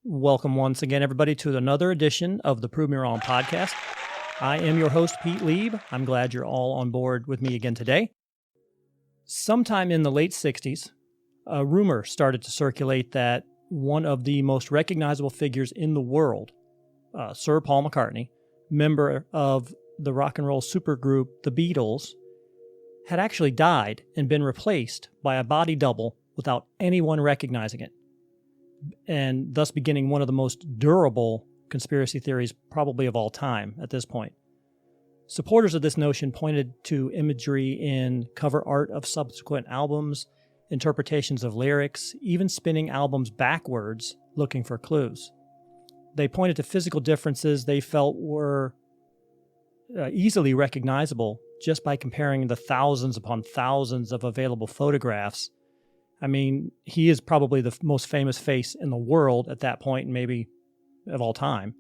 Welcome once again, everybody, to another edition of the Prove Me Wrong podcast. I am your host, Pete Lieb. I'm glad you're all on board with me again today. Sometime in the late 60s, a rumor started to circulate that one of the most recognizable figures in the world, Sir Paul McCartney, member of the rock and roll supergroup The Beatles, had actually died and been replaced by a body double without anyone recognizing it, and thus beginning one of the most durable conspiracy theories probably of all time at this point. Supporters of this notion pointed to imagery in cover art of subsequent albums, interpretations of lyrics, even spinning albums backwards looking for clues. They pointed to physical differences they felt were easily recognizable just by comparing the thousands upon thousands of available photographs. I mean, he is probably the most famous face in the world at that point, maybe of all time.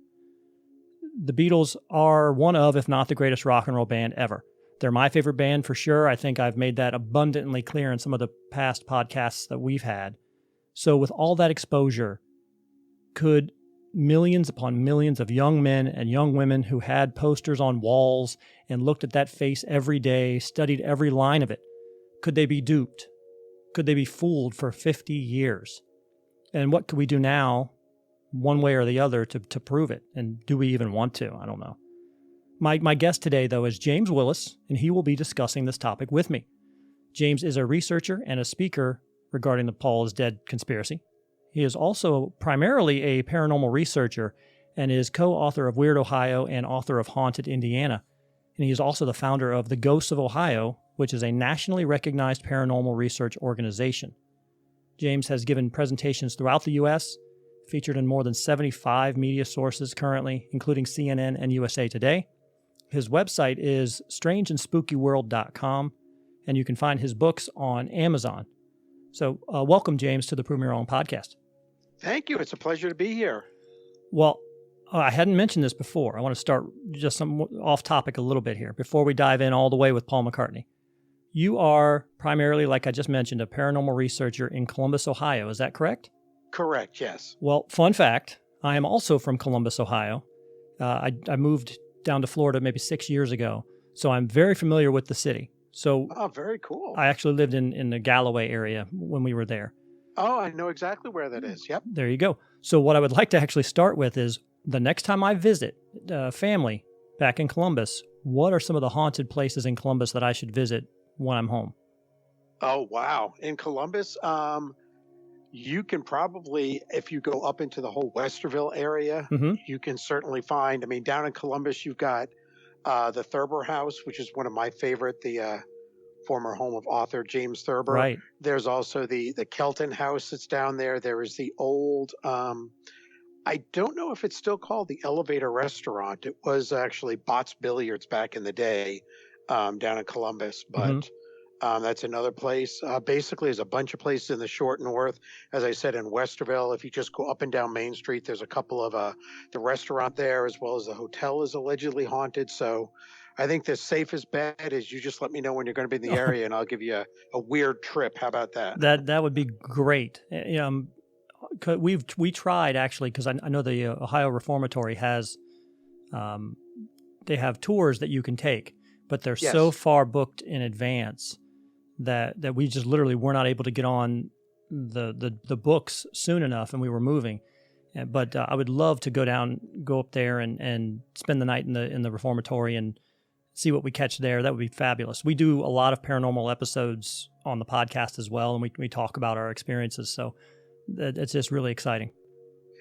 The Beatles are one of, if not the greatest rock and roll band ever. They're my favorite band for sure. I think I've made that abundantly clear in some of the past podcasts that we've had. So with all that exposure, could millions upon millions of young men and young women who had posters on walls and looked at that face every day, studied every line of it, could they be duped? Could they be fooled for 50 years? And what could we do now, one way or the other, to prove it? And do we even want to? I don't know. My guest today, though, is James Willis, and he will be discussing this topic with me. James is a researcher and a speaker regarding the Paul is dead conspiracy. He is also primarily a paranormal researcher and is co-author of Weird Ohio and author of Haunted Indiana. And he is also the founder of the Ghosts of Ohio, which is a nationally recognized paranormal research organization. James has given presentations throughout the U.S., featured in more than 75 media sources currently, including CNN and USA Today. His website is strangeandspookyworld.com, and you can find his books on Amazon. So welcome, James, to the Prove Me Wrong podcast. Thank you. It's a pleasure to be here. Well, I hadn't mentioned this before. I want to start just some off topic a little bit here before we dive in all the way with Paul McCartney. You are primarily, like I just mentioned, a paranormal researcher in Columbus, Ohio. Is that correct? Correct, yes. Well, fun fact, I am also from Columbus, Ohio. I moved down to Florida maybe 6 years ago, so I'm very familiar with the city. So, oh, very cool. I actually lived in the Galloway area when we were there. Oh, I know exactly where that is. Yep. There you go. So what I would like to actually start with is the next time I visit family back in Columbus, what are some of the haunted places in Columbus that I should visit when I'm home? Oh, wow. In Columbus, you can probably, if you go up into the whole Westerville area, you can certainly find, I mean, down in Columbus, you've got the Thurber House, which is one of my favorite, the former home of author James Thurber. Right. There's also the Kelton House that's down there. There is the old, I don't know if it's still called the Elevator Restaurant. It was actually Bott's Billiards back in the day down in Columbus, but that's another place. Basically, there's a bunch of places in the short north. As I said, in Westerville, if you just go up and down Main Street, there's a couple of the restaurant there, as well as the hotel is allegedly haunted. So I think the safest bet is you just let me know when you're going to be in the area, and I'll give you a weird trip. How about that? That would be great. We tried, actually, because I know the Ohio Reformatory has, they have tours that you can take, but they're so far booked in advance that we just literally were not able to get on the books soon enough, and we were moving. But I would love to go up there and spend the night in the Reformatory and see what we catch there. That would be fabulous. We do a lot of paranormal episodes on the podcast as well, and we talk about our experiences. So it's just really exciting.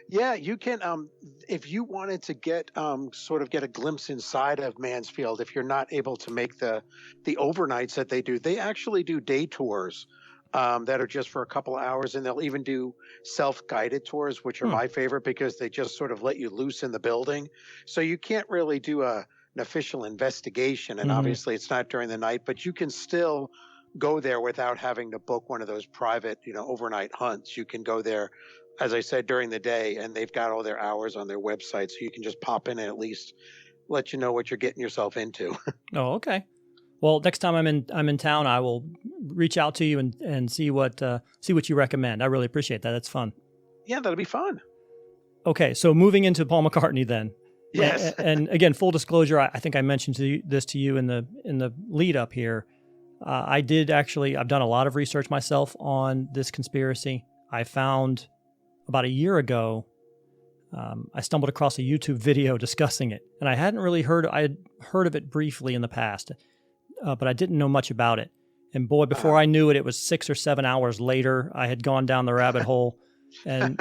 Yeah, you can, if you wanted to get a glimpse inside of Mansfield, if you're not able to make the overnights that they actually do day tours that are just for a couple of hours, and they'll even do self-guided tours, which are my favorite because they just sort of let you loose in the building. So you can't really do an official investigation, and obviously it's not during the night, but you can still go there without having to book one of those private, overnight hunts. You can go there, as I said, during the day, and they've got all their hours on their website, so you can just pop in and at least let you know what you're getting yourself into. Oh, okay. Well, next time I'm in town, I will reach out to you and see what you recommend. I really appreciate that. That's fun. Yeah, that'll be fun. Okay, so moving into Paul McCartney then. Yes. And again, full disclosure, I think I mentioned this to you in the lead up here. I've done a lot of research myself on this conspiracy. I found about a year ago, I stumbled across a YouTube video discussing it, and I had heard of it briefly in the past, but I didn't know much about it. And boy, before I knew it, it was 6 or 7 hours later. I had gone down the rabbit hole, and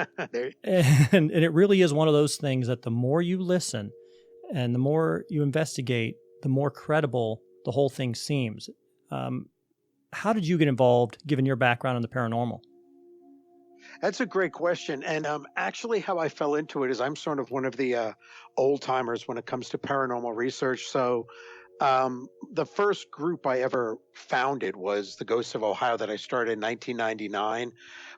it really is one of those things that the more you listen and the more you investigate, the more credible the whole thing seems. How did you get involved, given your background in the paranormal? That's a great question. And actually, how I fell into it is I'm sort of one of the old timers when it comes to paranormal research. So the first group I ever founded was the Ghosts of Ohio that I started in 1999.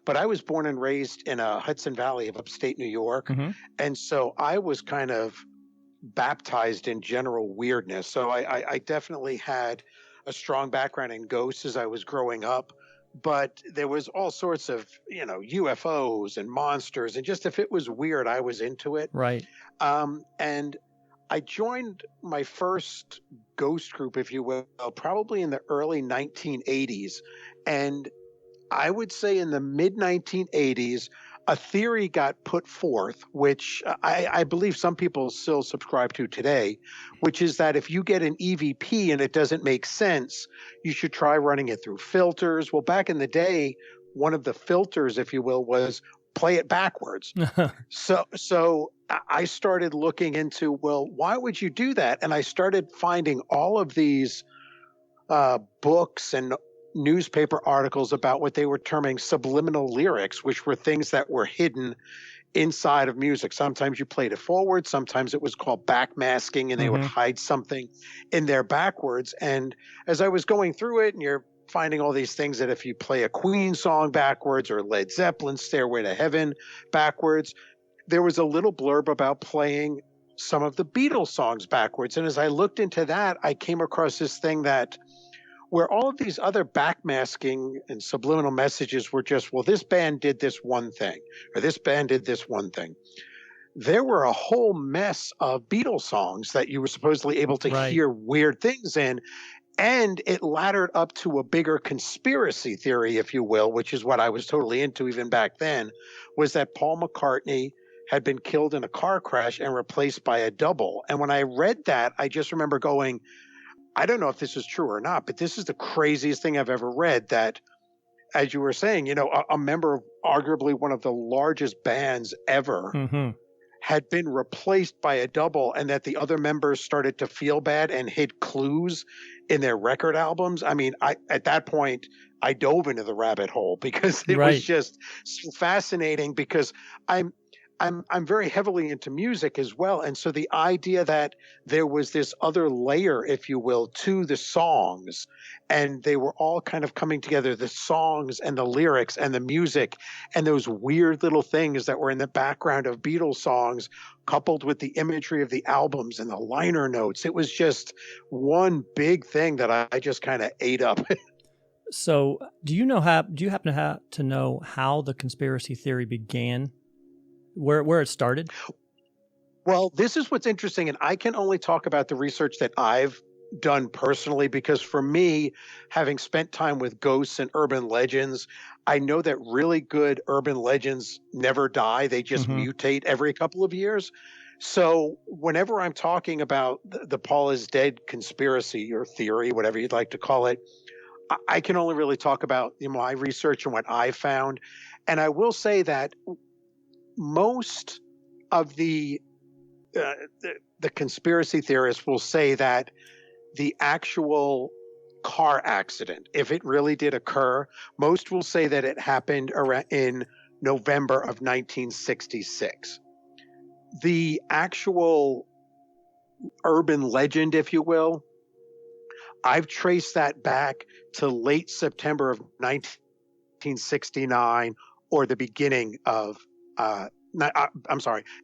But I was born and raised in Hudson Valley of upstate New York. Mm-hmm. And so I was kind of baptized in general weirdness. So I definitely had a strong background in ghosts as I was growing up. But there was all sorts of, UFOs and monsters. And just if it was weird, I was into it. Right. And I joined my first ghost group, if you will, probably in the early 1980s. And I would say in the mid 1980s, a theory got put forth, which I believe some people still subscribe to today, which is that if you get an EVP and it doesn't make sense, you should try running it through filters. Well, back in the day, one of the filters, if you will, was play it backwards. So I started looking into, well, why would you do that? And I started finding all of these books and newspaper articles about what they were terming subliminal lyrics, which were things that were hidden inside of music. Sometimes you played it forward, sometimes it was called backmasking, and they would hide something in there backwards. And as I was going through it, and you're finding all these things that if you play a Queen song backwards or Led Zeppelin Stairway to Heaven backwards, there was a little blurb about playing some of the Beatles songs backwards. And as I looked into that, I came across this thing that where all of these other backmasking and subliminal messages were just, well, this band did this one thing, or this band did this one thing. There were a whole mess of Beatles songs that you were supposedly able to hear weird things in. And it laddered up to a bigger conspiracy theory, if you will, which is what I was totally into even back then, was that Paul McCartney had been killed in a car crash and replaced by a double. And when I read that, I just remember going, I don't know if this is true or not, but this is the craziest thing I've ever read, that, as you were saying, a member of arguably one of the largest bands ever had been replaced by a double, and that the other members started to feel bad and hid clues in their record albums. I mean, at that point, I dove into the rabbit hole because it was just so fascinating, because I'm very heavily into music as well. And so the idea that there was this other layer, if you will, to the songs, and they were all kind of coming together, the songs and the lyrics and the music and those weird little things that were in the background of Beatles songs, coupled with the imagery of the albums and the liner notes. It was just one big thing that I just kind of ate up. So do you happen to know how the conspiracy theory began? Where it started? Well, this is what's interesting, and I can only talk about the research that I've done personally, because for me, having spent time with ghosts and urban legends, I know that really good urban legends never die. They just mutate every couple of years. So whenever I'm talking about the Paul is dead conspiracy or theory, whatever you'd like to call it, I can only really talk about my research and what I found. And I will say that most of the conspiracy theorists will say that the actual car accident, if it really did occur, most will say that it happened in November of 1966. The actual urban legend, if you will, I've traced that back to late September of 1969 or the beginning of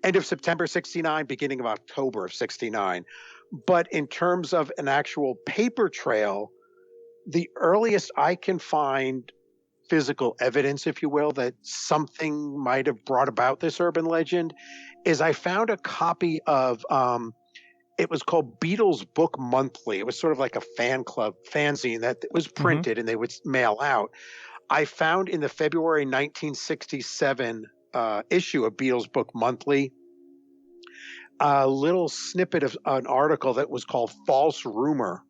end of September 69, beginning of October of 69. But in terms of an actual paper trail, the earliest I can find physical evidence, if you will, that something might have brought about this urban legend is I found a copy of it was called Beatles Book Monthly. It was sort of like a fan club fanzine that was printed and they would mail out. I found in the February 1967 issue of Beatles Book Monthly a little snippet of an article that was called False Rumor.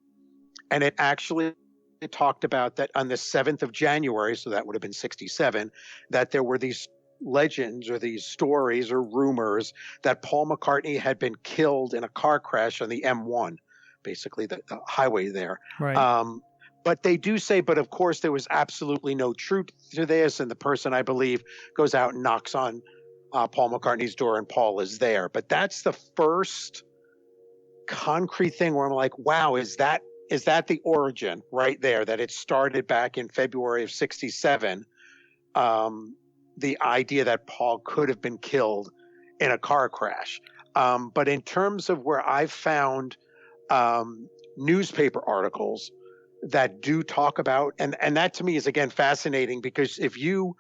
And it actually talked about that on the 7th of January, so that would have been 67, that there were these legends or these stories or rumors that Paul McCartney had been killed in a car crash on the M1, basically the highway there. Right. But they do say, but of course there was absolutely no truth to this. And the person, I believe, goes out and knocks on Paul McCartney's door and Paul is there. But that's the first concrete thing where I'm like, wow, is that the origin right there, that it started back in February of 67? The idea that Paul could have been killed in a car crash. But in terms of where I've found newspaper articles that do talk about, and that to me is again fascinating, because if you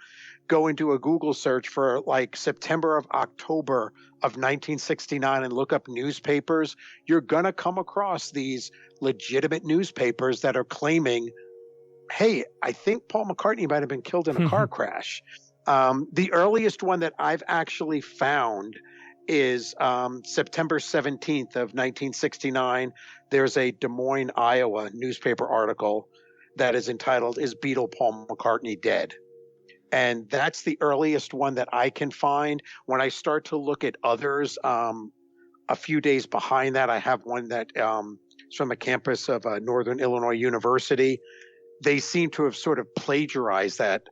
go into a Google search for like September of October of 1969 and look up newspapers, you're going to come across these legitimate newspapers that are claiming, hey, I think Paul McCartney might have been killed in a car crash. The earliest one that I've actually found is September 17th of 1969. There's a Des Moines, Iowa newspaper article that is entitled, "Is Beatle Paul McCartney Dead?" And that's the earliest one that I can find. When I start to look at others, a few days behind that, I have one that is from a campus of Northern Illinois University. They seem to have sort of plagiarized that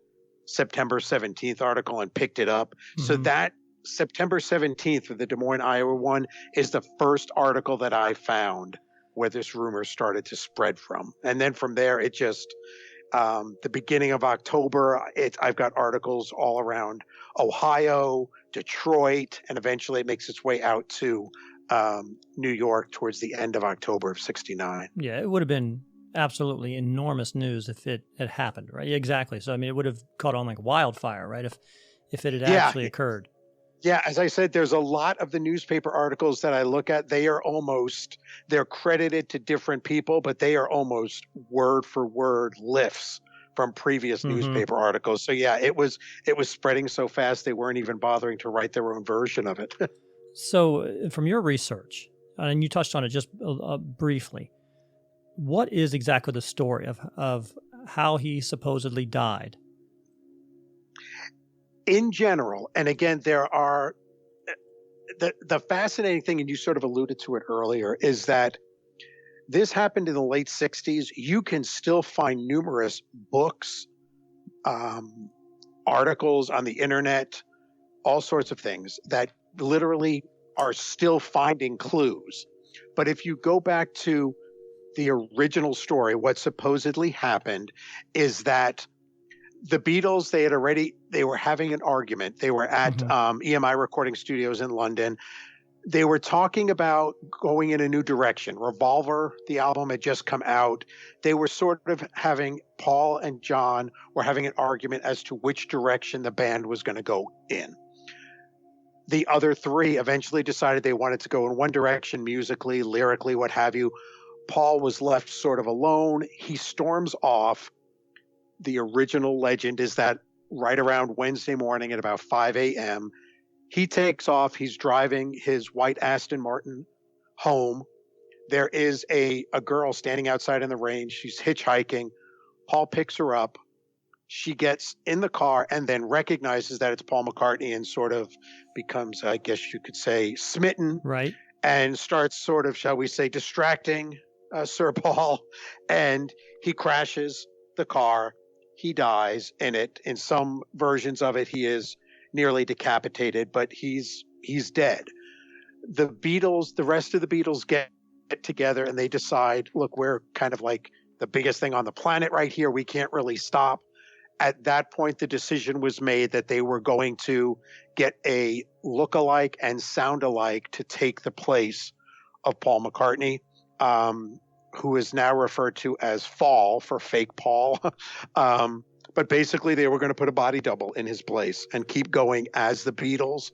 September 17th article and picked it up. Mm-hmm. So that September 17th of the Des Moines, Iowa one is the first article that I found where this rumor started to spread from. And then from there, it just, the beginning of October, I've got articles all around Ohio, Detroit, and eventually it makes its way out to New York towards the end of October of 69. Yeah, it would have been absolutely enormous news if it had happened, right? Exactly. So, I mean, it would have caught on like wildfire, right? If it had actually occurred. Yeah, as I said, there's a lot of the newspaper articles that I look at. They're credited to different people, but they are almost word for word lifts from previous newspaper articles. So yeah, it was spreading so fast they weren't even bothering to write their own version of it. So from your research, and you touched on it just briefly, what is exactly the story of how he supposedly died? In general, and again, there are the fascinating thing, and you sort of alluded to it earlier, is that this happened in the late 60s. You can still find numerous books, articles on the internet, all sorts of things that literally are still finding clues. But if you go back to the original story, what supposedly happened is that the Beatles, they were having an argument. They were at EMI recording studios in London. They were talking about going in a new direction. Revolver, the album, had just come out. They were sort of Paul and John were having an argument as to which direction the band was going to go in. The other three eventually decided they wanted to go in one direction, musically, lyrically, what have you. Paul was left sort of alone. He storms off. The original legend is that right around Wednesday morning at about 5 a.m., he takes off. He's driving his white Aston Martin home. There is a girl standing outside in the rain. She's hitchhiking. Paul picks her up. She gets in the car and then recognizes that it's Paul McCartney and sort of becomes, I guess you could say, smitten. Right. And starts sort of, shall we say, distracting Sir Paul. And he crashes the car. He dies in it. In some versions of it, he is nearly decapitated, but he's dead. The rest of the Beatles get together and they decide, look, we're kind of like the biggest thing on the planet right here. We can't really stop. At that point, the decision was made that they were going to get a look-alike and sound-alike to take the place of Paul McCartney, who is now referred to as Fall for fake Paul. But basically, they were going to put a body double in his place and keep going as the Beatles.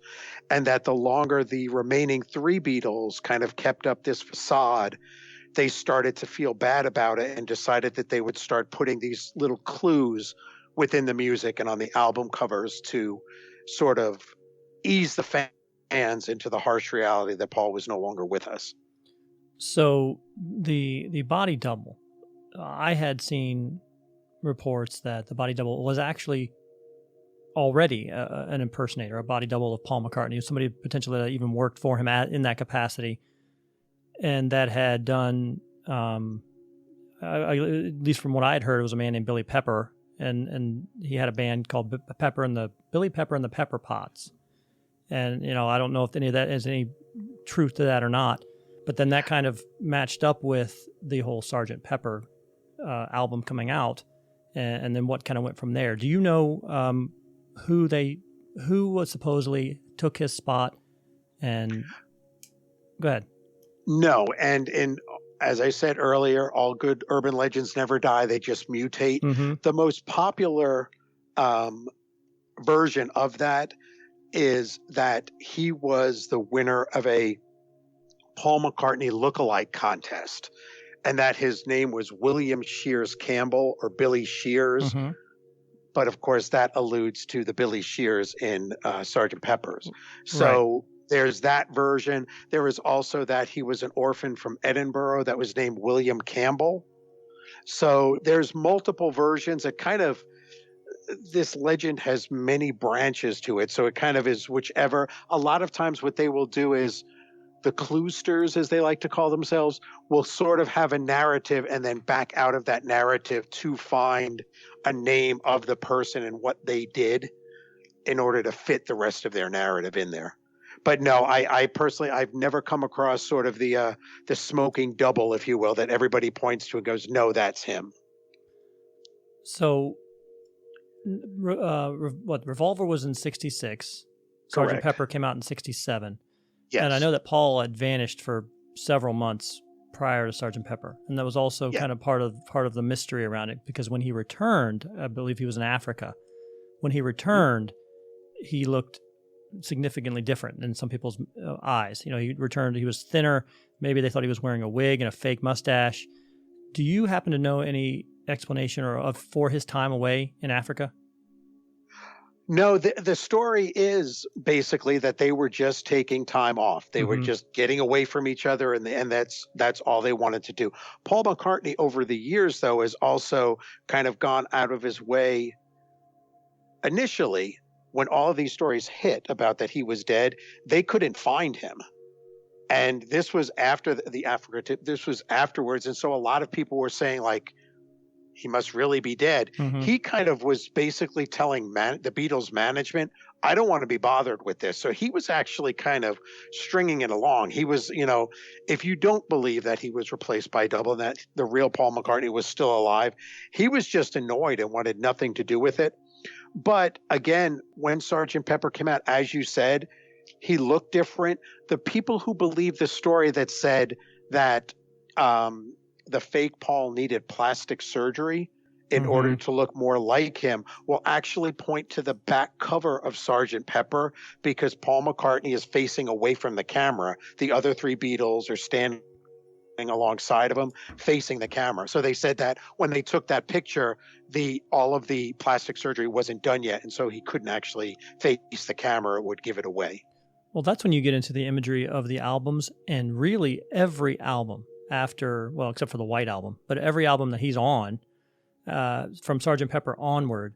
And that the longer the remaining three Beatles kind of kept up this facade, they started to feel bad about it and decided that they would start putting these little clues within the music and on the album covers to sort of ease the fans into the harsh reality that Paul was no longer with us. So the body double, I had seen reports that the body double was actually already an impersonator, a body double of Paul McCartney, somebody potentially that even worked for him in that capacity, and that had done, at least from what I had heard, it was a man named Billy Pepper, and he had a band called Billy Pepper and the Pepper Pots, and I don't know if any of that is any truth to that or not, but then that kind of matched up with the whole Sgt. Pepper album coming out. And then what kind of went from there? Do you know who was supposedly took his spot? And go ahead. No, and as I said earlier, all good urban legends never die; they just mutate. Mm-hmm. The most popular version of that is that he was the winner of a Paul McCartney lookalike contest, and that his name was William Shears Campbell or Billy Shears. Mm-hmm. But of course, that alludes to the Billy Shears in Sgt. Pepper's. So there's that version. There is also that he was an orphan from Edinburgh that was named William Campbell. So there's multiple versions. This legend has many branches to it. So it kind of is whichever. A lot of times what they will do is the cluesters, as they like to call themselves, will sort of have a narrative and then back out of that narrative to find a name of the person and what they did in order to fit the rest of their narrative in there. But no, I personally, I've never come across sort of the smoking double, if you will, that everybody points to and goes, no, that's him. So Revolver was in 1966. Correct. Sgt. Pepper came out in 1967. Yes. And I know that Paul had vanished for several months prior to Sgt. Pepper, and that was also kind of part of the mystery around it, because when he returned, I believe he was in Africa. When he returned, he looked significantly different in some people's eyes. He returned, he was thinner. Maybe they thought he was wearing a wig and a fake mustache. Do you happen to know any explanation for his time away in Africa? No, the story is basically that they were just taking time off. They were just getting away from each other, and that's all they wanted to do. Paul McCartney, over the years, though, has also kind of gone out of his way. Initially, when all of these stories hit about that he was dead, they couldn't find him. And this was after the Africa trip. This was afterwards. And so a lot of people were saying, like, he must really be dead. Mm-hmm. He kind of was basically telling the Beatles management, I don't want to be bothered with this. So he was actually kind of stringing it along. He was, if you don't believe that he was replaced by double and that the real Paul McCartney was still alive, he was just annoyed and wanted nothing to do with it. But again, when Sgt. Pepper came out, as you said, he looked different. The people who believe the story that said that the fake Paul needed plastic surgery in order to look more like him will actually point to the back cover of Sgt. Pepper, because Paul McCartney is facing away from the camera. The other three Beatles are standing alongside of him, facing the camera. So they said that when they took that picture, all of the plastic surgery wasn't done yet, and so he couldn't actually face the camera. It would give it away. Well, that's when you get into the imagery of the albums, and really every album after, well, except for the White Album, but every album that he's on, from Sgt. Pepper onward,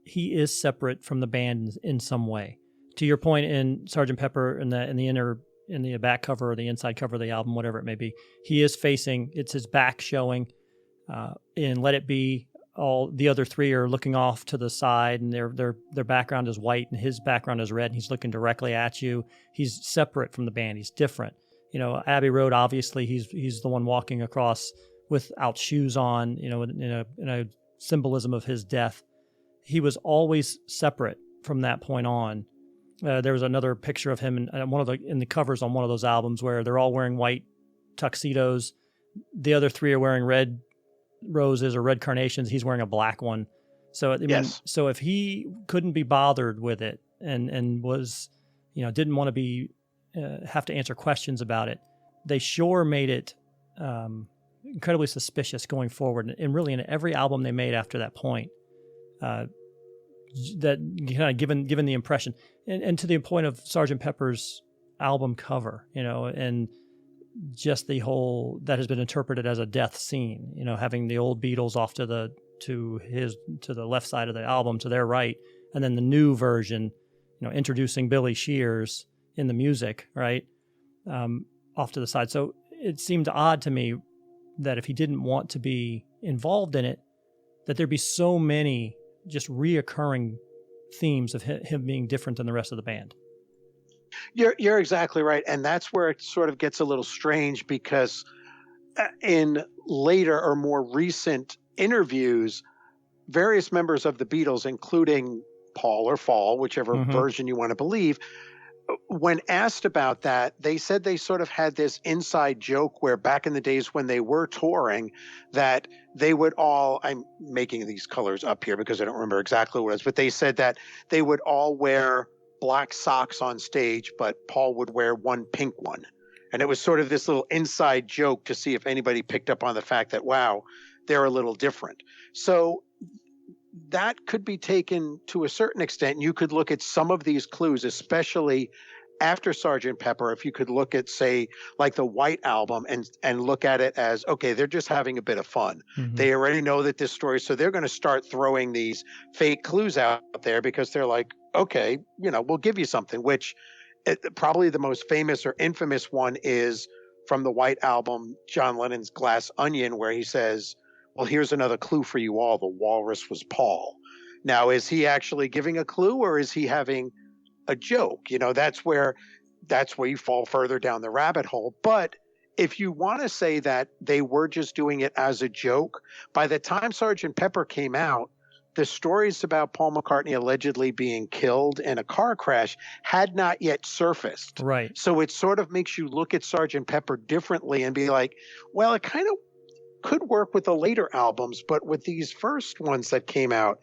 he is separate from the band in some way. To your point, in Sgt. Pepper, in the back cover or the inside cover of the album, whatever it may be, he is facing, it's his back showing. In Let It Be, all the other three are looking off to the side, and their background is white and his background is red, and he's looking directly at you. He's separate from the band. He's different. Abbey Road, obviously, he's the one walking across without shoes on, in a symbolism of his death. He was always separate from that point on. There was another picture of him in the covers on one of those albums where they're all wearing white tuxedos. The other three are wearing red roses or red carnations. He's wearing a black one. So I mean, Yes. so if he couldn't be bothered with it and was, didn't want to be have to answer questions about it, they sure made it incredibly suspicious going forward. And really, in every album they made after that point, that kind of given the impression, and to the point of Sgt. Pepper's album cover, and just the whole that has been interpreted as a death scene, having the old Beatles off to the left side of the album to their right, and then the new version, introducing Billy Shears in the music, right, off to the side. So it seemed odd to me that if he didn't want to be involved in it, that there'd be so many just reoccurring themes of him being different than the rest of the band. You're exactly right. And that's where it sort of gets a little strange, because in later or more recent interviews, various members of the Beatles, including Paul or Fall, whichever version you want to believe, when asked about that, they said they sort of had this inside joke where back in the days when they were touring, that they would all, I'm making these colors up here because I don't remember exactly what it was, but they said that they would all wear black socks on stage, but Paul would wear one pink one. And it was sort of this little inside joke to see if anybody picked up on the fact that, wow, they're a little different. So that could be taken to a certain extent. You could look at some of these clues, especially after Sgt. Pepper, if you could look at, say, like the White Album and look at it as, okay, they're just having a bit of fun. They already know that this story, so they're going to start throwing these fake clues out there because they're like, okay, we'll give you something, which probably the most famous or infamous one is from the White Album, John Lennon's Glass Onion, where he says, well, here's another clue for you all. The walrus was Paul. Now, is he actually giving a clue, or is he having a joke? That's where you fall further down the rabbit hole. But if you want to say that they were just doing it as a joke, by the time Sgt. Pepper came out, the stories about Paul McCartney allegedly being killed in a car crash had not yet surfaced. Right. So it sort of makes you look at Sgt. Pepper differently and be like, well, it kind of could work with the later albums, but with these first ones that came out,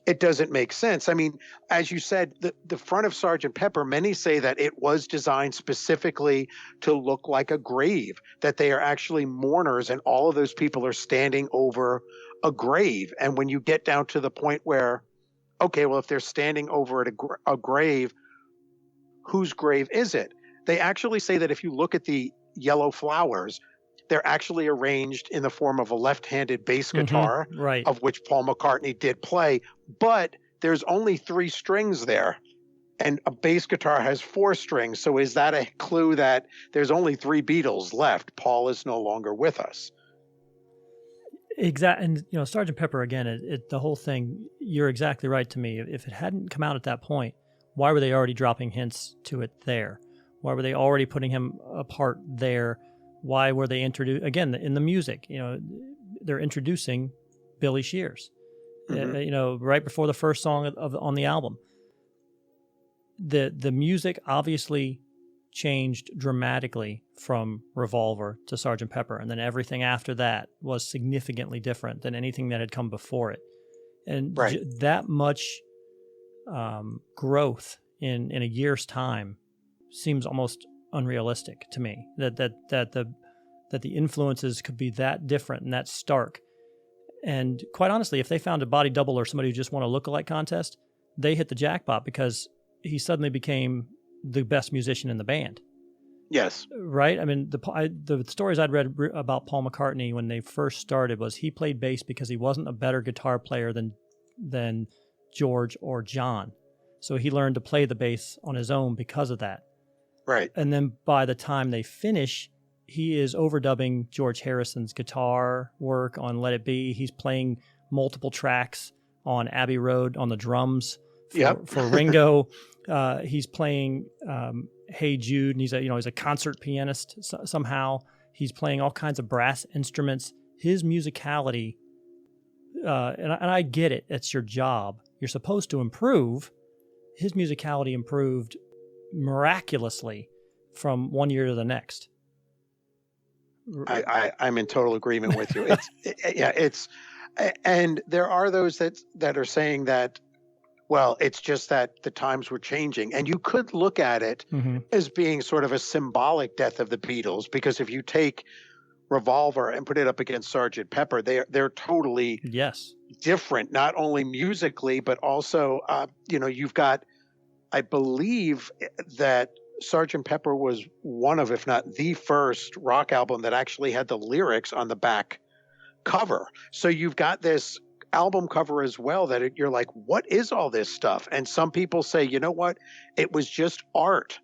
it doesn't make sense. I mean, as you said, the front of Sgt. Pepper, many say that it was designed specifically to look like a grave, that they are actually mourners and all of those people are standing over a grave. And when you get down to the point where, okay, well, if they're standing over a grave, whose grave is it? They actually say that if you look at the yellow flowers, they're actually arranged in the form of a left-handed bass guitar, right, of which Paul McCartney did play, but there's only 3 strings there, and a bass guitar has 4 strings. So is that a clue that there's only 3 Beatles left? Paul is no longer with us. Exactly. And, Sgt. Pepper, again, the whole thing, you're exactly right to me. If it hadn't come out at that point, why were they already dropping hints to it there? Why were they already putting him apart there? Why were they introduced again in the music? They're introducing Billy Shears, right before the first song on the album. The music obviously changed dramatically from Revolver to Sgt. Pepper, and then everything after that was significantly different than anything that had come before it. And that much growth in a year's time seems almost unrealistic to me, that the influences could be that different and that stark. And quite honestly, if they found a body double or somebody who just won a lookalike contest, they hit the jackpot, because he suddenly became the best musician in the band. Yes. Right? I mean, the stories I'd read about Paul McCartney when they first started was he played bass because he wasn't a better guitar player than George or John. So he learned to play the bass on his own because of that. Right. And then by the time they finish, he is overdubbing George Harrison's guitar work on Let It Be. He's playing multiple tracks on Abbey Road on the drums for Ringo. He's playing Hey Jude, and he's a concert pianist somehow. He's playing all kinds of brass instruments. His musicality, and I get it, it's your job. You're supposed to improve. His musicality improved miraculously from one year to the next. I'm in total agreement with you. And there are those that are saying that, well, it's just that the times were changing. And you could look at it as being sort of a symbolic death of the Beatles, because if you take Revolver and put it up against Sgt. Pepper, they're totally different, not only musically, but also, you've got, I believe that Sgt. Pepper was one of, if not the first rock album that actually had the lyrics on the back cover. So you've got this album cover as well that you're like, what is all this stuff? And some people say, you know what? It was just art,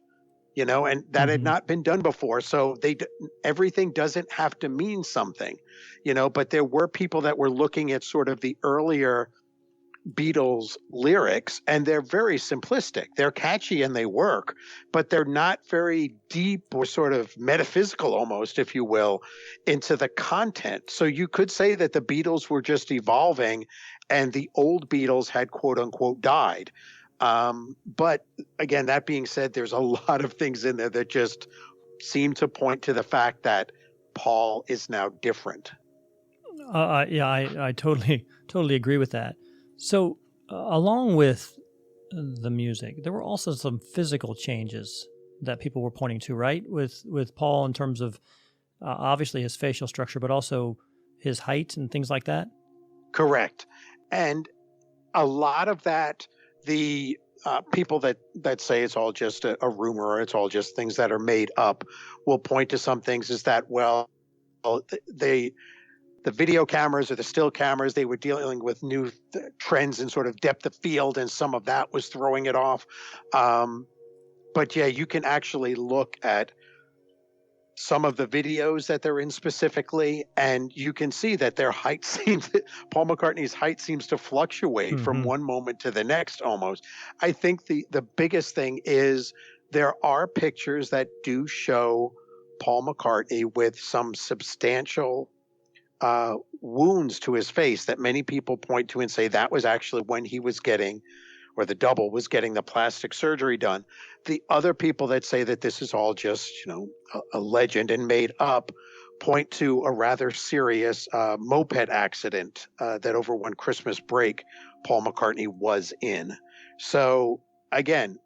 and that had not been done before. So everything doesn't have to mean something, but there were people that were looking at sort of the earlier Beatles lyrics, and they're very simplistic. They're catchy and they work, but they're not very deep or sort of metaphysical, almost, if you will, into the content. So you could say that the Beatles were just evolving and the old Beatles had, quote unquote, died. But again, that being said, there's a lot of things in there that just seem to point to the fact that Paul is now different. I totally agree with that. So, along with the music, there were also some physical changes that people were pointing to, right? With Paul, in terms of obviously his facial structure, but also his height and things like that? Correct. And a lot of that, the people that say it's all just a rumor, or it's all just things that are made up, will point to some things is that, well, the video cameras or the still cameras, they were dealing with new trends in sort of depth of field, and some of that was throwing it off. But yeah, you can actually look at some of the videos that they're in specifically, and you can see that their height Paul McCartney's height seems to fluctuate from one moment to the next almost. I think the biggest thing is there are pictures that do show Paul McCartney with some substantial wounds to his face that many people point to and say that was actually when he was getting, or the double was getting, the plastic surgery done. The other people that say that this is all just, a legend and made up, point to a rather serious moped accident that over one Christmas break, Paul McCartney was in. So again,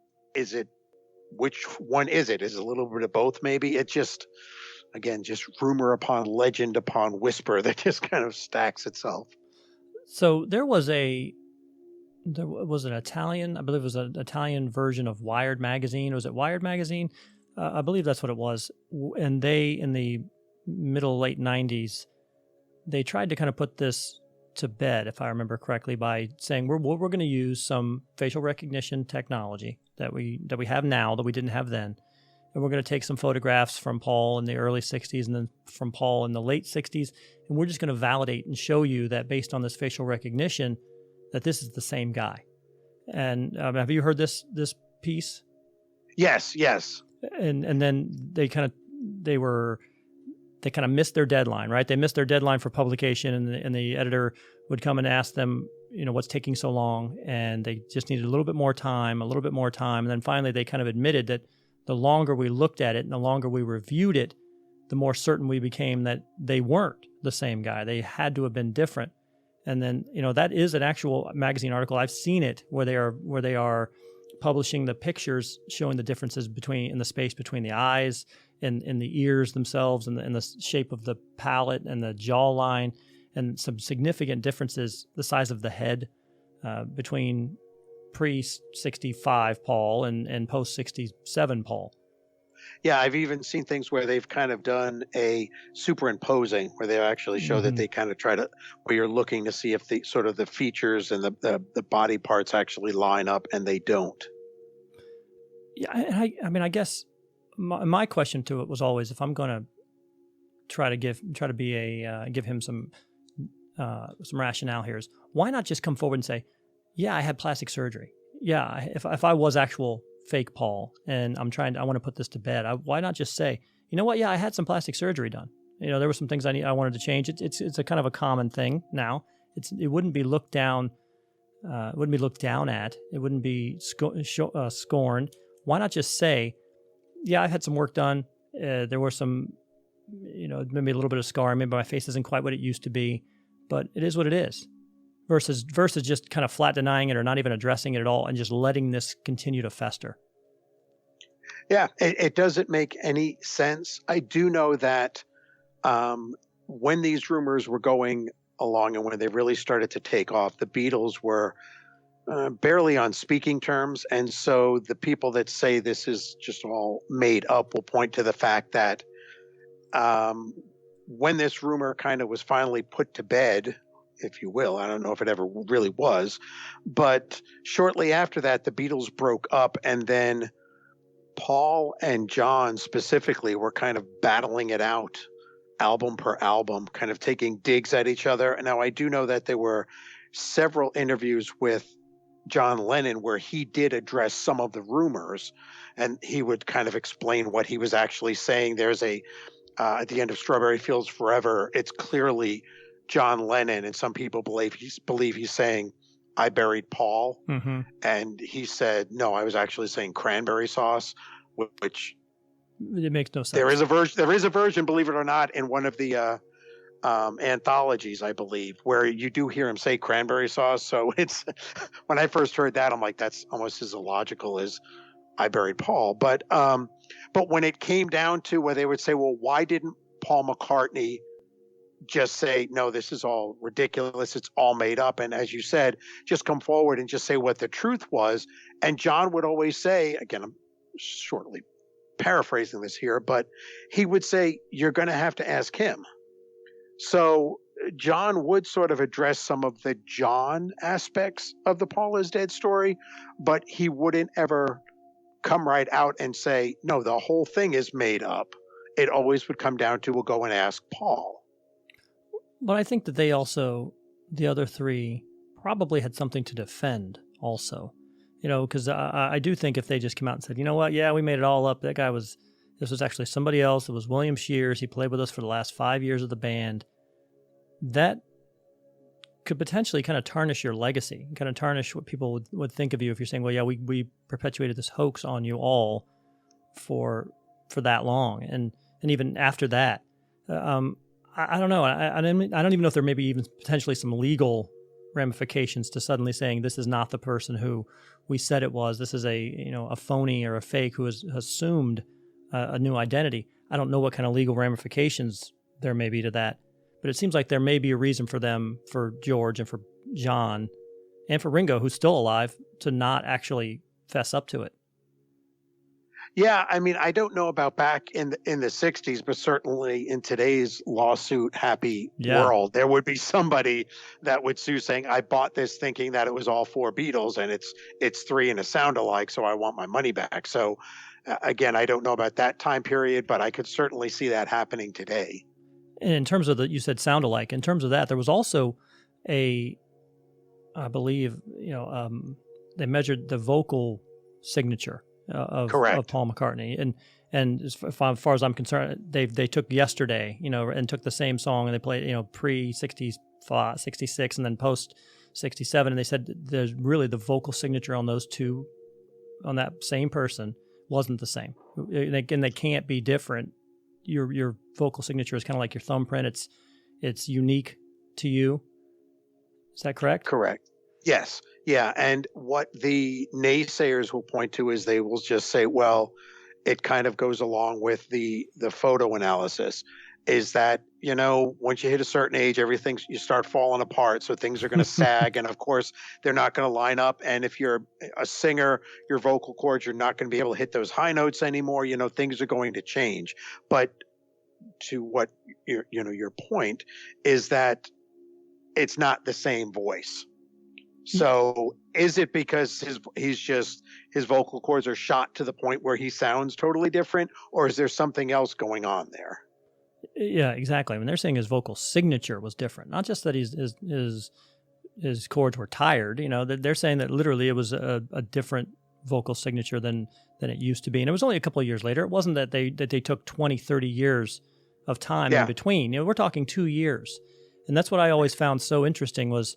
which one is it? Is it a little bit of both maybe? It just, again, just rumor upon legend upon whisper that just kind of stacks itself. So there was an Italian, I believe it was an Italian version of Wired magazine. Was it Wired magazine? I believe that's what it was. And they, in the late 90s, they tried to kind of put this to bed, if I remember correctly, by saying we're going to use some facial recognition technology that we have now that we didn't have then. And we're going to take some photographs from Paul in the early 60s and then from Paul in the late 60s, and we're just going to validate and show you that based on this facial recognition that this is the same guy. And have you heard this piece? Yes. And then they kind of missed their deadline, right? They missed their deadline for publication, and the editor would come and ask them, what's taking so long? And they just needed a little bit more time. And then finally they kind of admitted that the longer we looked at it and the longer we reviewed it, the more certain we became that they weren't the same guy. They had to have been different. And then, that is an actual magazine article. I've seen it where they are publishing the pictures showing the differences in the space between the eyes and in the ears themselves, and the shape of the palate and the jawline, and some significant differences, the size of the head between pre-65 Paul and post-67 Paul. Yeah, I've even seen things where they've kind of done a superimposing, where they actually show that they kind of try to, where you're looking to see if the sort of the features and the body parts actually line up, and they don't. Yeah, I guess my question to it was always, if I'm going to give him some rationale here, is why not just come forward and say, yeah, I had plastic surgery. Yeah, if I was actual fake Paul and I want to put this to bed, why not just say, you know what? Yeah, I had some plastic surgery done. There were some things I wanted to change. It's a kind of a common thing now. It wouldn't be looked down. It wouldn't be looked down at. It wouldn't be scorned. Why not just say, yeah, I've had some work done. There were some, maybe a little bit of scarring. Maybe my face isn't quite what it used to be, but it is what it is. Versus just kind of flat denying it or not even addressing it at all and just letting this continue to fester. Yeah, it doesn't make any sense. I do know that when these rumors were going along and when they really started to take off, the Beatles were barely on speaking terms. And so the people that say this is just all made up will point to the fact that when this rumor kind of was finally put to bed, if you will, I don't know if it ever really was, but shortly after that, the Beatles broke up, and then Paul and John specifically were kind of battling it out album per album, kind of taking digs at each other. And now I do know that there were several interviews with John Lennon where he did address some of the rumors, and he would kind of explain what he was actually saying. There's at the end of Strawberry Fields Forever, it's clearly John Lennon, and some people believe he's saying, "I buried Paul," and he said, "No, I was actually saying cranberry sauce," which it makes no sense. There is a version, believe it or not, in one of the anthologies, I believe, where you do hear him say cranberry sauce. So it's when I first heard that, I'm like, that's almost as illogical as "I buried Paul." But when it came down to where they would say, well, why didn't Paul McCartney just say, no, this is all ridiculous, it's all made up, and as you said, just come forward and just say what the truth was? And John would always say, again, I'm shortly paraphrasing this here, but he would say, you're going to have to ask him. So John would sort of address some of the John aspects of the Paul is dead story, but he wouldn't ever come right out and say, no, the whole thing is made up. It always would come down to, we'll go and ask Paul. But I think that they also, the other three, probably had something to defend also. Because I do think if they just came out and said, you know what, yeah, we made it all up. This was actually somebody else. It was William Shears. He played with us for the last 5 years of the band. That could potentially kind of tarnish your legacy, kind of tarnish what people would think of you if you're saying, well, yeah, we perpetuated this hoax on you all for that long. And even after that, I don't know. I don't even know if there may be even potentially some legal ramifications to suddenly saying this is not the person who we said it was. This is a phony or a fake who has assumed a new identity. I don't know what kind of legal ramifications there may be to that, but it seems like there may be a reason for them, for George and for John and for Ringo, who's still alive, to not actually fess up to it. Yeah, I mean, I don't know about back in the 60s, but certainly in today's lawsuit happy world, there would be somebody that would sue saying, I bought this thinking that it was all 4 Beatles and it's 3 and a sound alike, so I want my money back. So again, I don't know about that time period, but I could certainly see that happening today. And in terms of you said sound alike, in terms of that, there was also I believe, they measured the vocal signature of Paul McCartney, and as far as I'm concerned, they took Yesterday, and took the same song and they played, pre 66 and then post 67, and they said there's really the vocal signature on those two, on that same person, wasn't the same, and they can't be different. Your vocal signature is kind of like your thumbprint. It's unique to you. Is that correct? Correct. Yes. Yeah. And what the naysayers will point to is they will just say, well, it kind of goes along with the photo analysis, is that, once you hit a certain age, you start falling apart. So things are going to sag. And of course, they're not going to line up. And if you're a singer, your vocal cords, you're not going to be able to hit those high notes anymore. Things are going to change. But to what your point is that it's not the same voice. So is it because his vocal cords are shot to the point where he sounds totally different, or is there something else going on there? Yeah, exactly. I mean, they're saying his vocal signature was different, not just that his cords were tired. They're saying that literally it was a different vocal signature than it used to be. And it was only a couple of years later. It wasn't that they took 20, 30 years of time in between. We're talking 2 years. And that's what I always found so interesting was,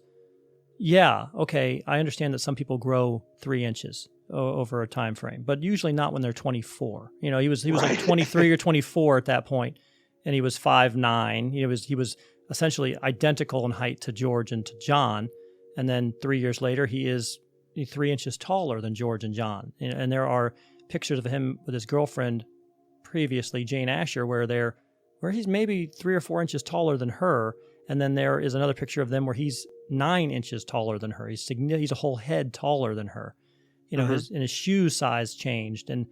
yeah, okay, I understand that some people grow 3 inches over a time frame, but usually not when they're 24. He was like 23 or 24 at that point, and he was 5'9". He was essentially identical in height to George and to John. And then 3 years later, he's 3 inches taller than George and John. And there are pictures of him with his girlfriend previously, Jane Asher, where he's maybe 3 or 4 inches taller than her. And then there is another picture of them where he's 9 inches taller than her. He's a whole head taller than her. His shoe size changed. And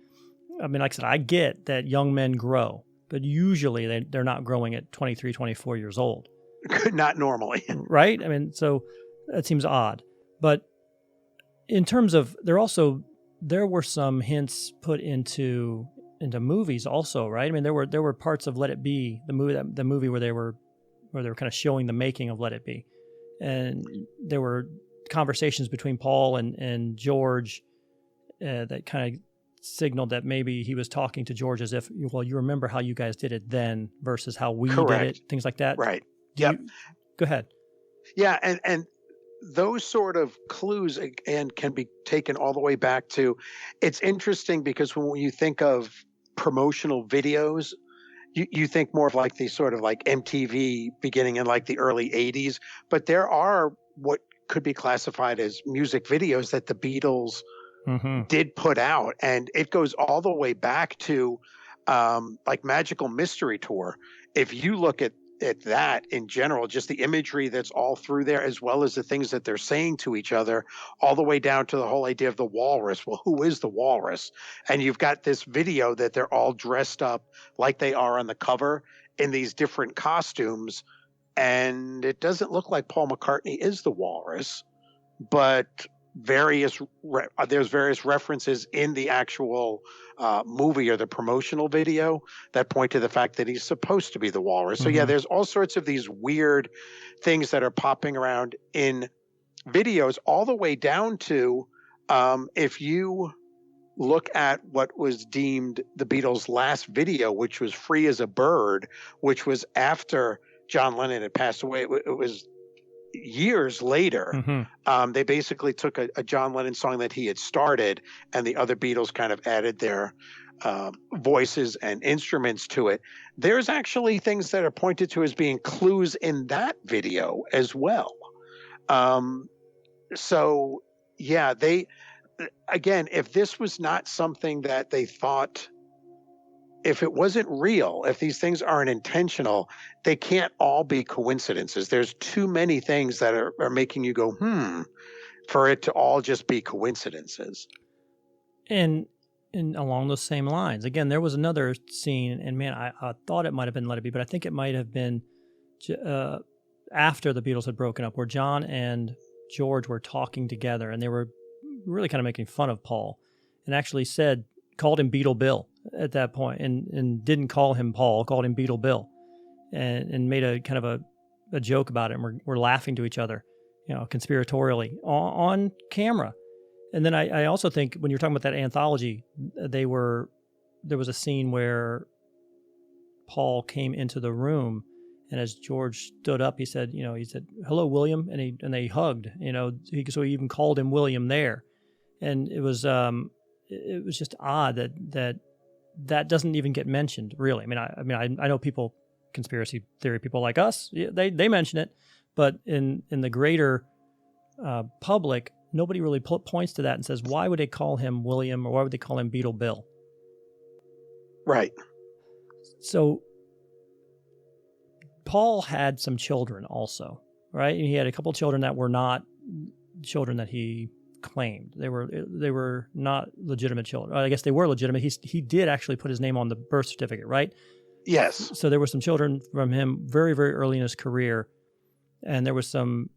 I mean, like I said, I get that young men grow, but usually they're not growing at 23, 24 years old. Not normally. Right? I mean, so that seems odd. But in terms of, there were some hints put into movies also, right? I mean, there were parts of Let It Be, the movie where they were kind of showing the making of Let It Be. And there were conversations between Paul and George that kind of signaled that maybe he was talking to George as if, well, you remember how you guys did it then versus how we did it, things like that. Right. Yep. Go ahead. Yeah, and those sort of clues and can be taken all the way back to, it's interesting because when you think of promotional videos, you think more of like the sort of like MTV beginning in like the early 80s, but there are what could be classified as music videos that the Beatles did put out. And it goes all the way back to like Magical Mystery Tour. If you look at that in general, just the imagery that's all through there, as well as the things that they're saying to each other, all the way down to the whole idea of the walrus. Well, who is the walrus? And you've got this video that they're all dressed up like they are on the cover in these different costumes. And it doesn't look like Paul McCartney is the walrus, but there's various references in the actual movie or the promotional video that point to the fact that he's supposed to be the walrus. So yeah, there's all sorts of these weird things that are popping around in videos, all the way down to if you look at what was deemed the Beatles' last video, which was Free as a Bird, which was after John Lennon had passed away. It was years later. They basically took a John Lennon song that he had started, and the other Beatles kind of added their voices and instruments to it. There's actually things that are pointed to as being clues in that video as well. So yeah, again, if this was not something that they thought, if it wasn't real, if these things aren't intentional, they can't all be coincidences. There's too many things that are making you go, for it to all just be coincidences. And along those same lines, again, there was another scene, and man, I thought it might have been Let It Be, but I think it might have been after the Beatles had broken up, where John and George were talking together, and they were really kind of making fun of Paul, and actually called him Beatle Bill at that point, and didn't call him Paul, called him Beatle Bill, and made a kind of a joke about it. And we're laughing to each other, conspiratorially on camera. And then I also think when you're talking about that anthology, there was a scene where Paul came into the room, and as George stood up, he said, "Hello, William," and they hugged. So he even called him William there, and it was just odd that doesn't even get mentioned, really. I know people, conspiracy theory people like us, they mention it, but in the greater public, nobody really points to that and says, why would they call him William, or why would they call him Beatle Bill? Right. So Paul had some children also, right? And he had a couple children that were not children that he claimed. They were not legitimate children. I guess they were legitimate. He did actually put his name on the birth certificate, right? Yes. So there were some children from him very, very early in his career, and there was some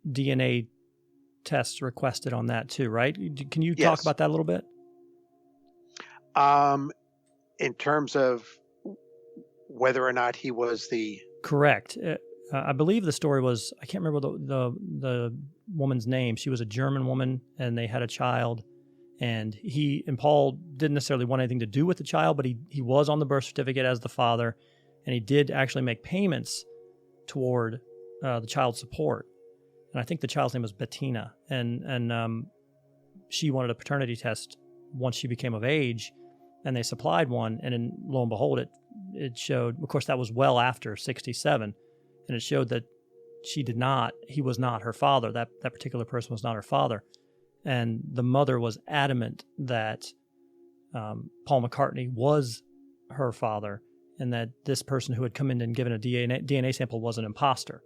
DNA tests requested on that too, right? Can you talk about that a little bit? In terms of whether or not he was the... Correct. I believe the story was, I can't remember the woman's name. She was a German woman, and they had a child, and Paul didn't necessarily want anything to do with the child, but he was on the birth certificate as the father, and he did actually make payments toward the child support. And I think the child's name was Bettina, and she wanted a paternity test once she became of age, and they supplied one, and then lo and behold, it showed. Of course, that was well after 1967, and it showed that he was not her father. That particular person was not her father. And the mother was adamant that Paul McCartney was her father, and that this person who had come in and given a DNA sample was an imposter.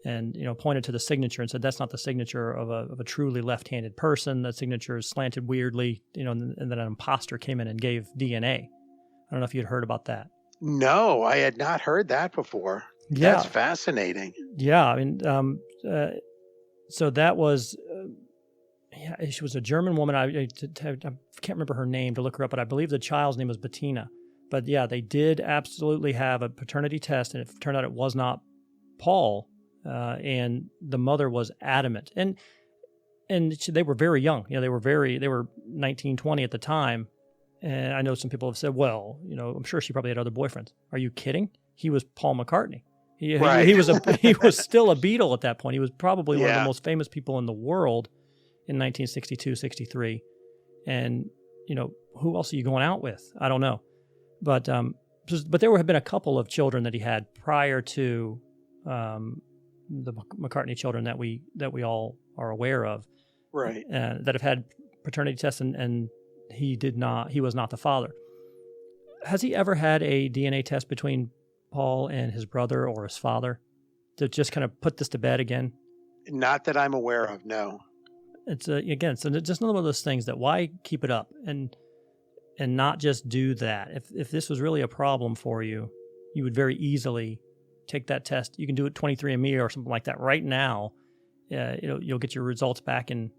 And, pointed to the signature and said, that's not the signature of a truly left-handed person. That signature is slanted weirdly, and then an imposter came in and gave DNA. I don't know if you'd heard about that. No, I had not heard that before. Yeah. That's fascinating. Yeah. I mean, so that was, she was a German woman. I can't remember her name to look her up, but I believe the child's name was Bettina. But yeah, they did absolutely have a paternity test, and it turned out it was not Paul. And the mother was adamant, and they were very young. They were 19, 20 at the time. And I know some people have said, well, I'm sure she probably had other boyfriends. Are you kidding? He was Paul McCartney. He was still a Beatle at that point. He was probably one of the most famous people in the world in 1962, 63. And, who else are you going out with? I don't know. But there have been a couple of children that he had prior to the McCartney children that we all are aware of, right? That have had paternity tests, and he was not the father. Has he ever had a DNA test between Paul and his brother or his father to just kind of put this to bed again? Not that I'm aware of, no. It's just another one of those things that why keep it up and not just do that. If this was really a problem for you, you would very easily take that test. You can do it 23andMe or something like that right now. You'll get your results back in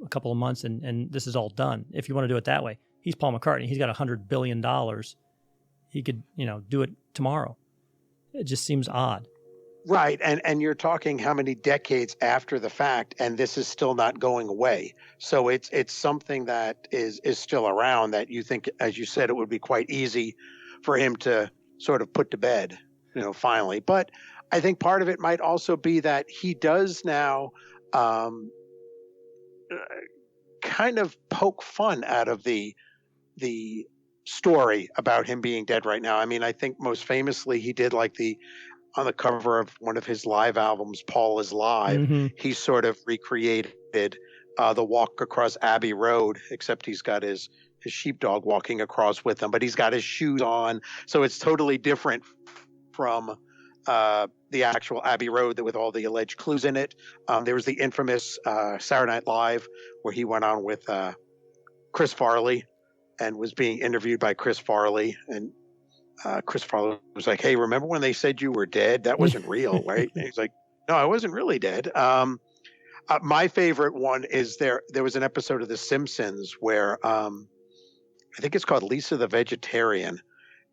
a couple of months, and this is all done. If you want to do it that way, he's Paul McCartney. He's got $100 billion. He could, do it tomorrow. It just seems odd. Right. And you're talking how many decades after the fact, and this is still not going away. So it's something that is still around that you think, as you said, it would be quite easy for him to sort of put to bed, finally. But I think part of it might also be that he does now kind of poke fun out of the story about him being dead right now. I mean, I think most famously he did on the cover of one of his live albums, Paul is Live, Mm-hmm. He sort of recreated the walk across Abbey Road, except he's got his sheepdog walking across with him, but he's got his shoes on. So it's totally different from the actual Abbey Road with all the alleged clues in it. There was the infamous Saturday Night Live where he went on with Chris Farley and was being interviewed by Chris Farley. And Chris Farley was like, hey, remember when they said you were dead? That wasn't real, right? And he's like, no, I wasn't really dead. My favorite one is there was an episode of The Simpsons where I think it's called Lisa the Vegetarian.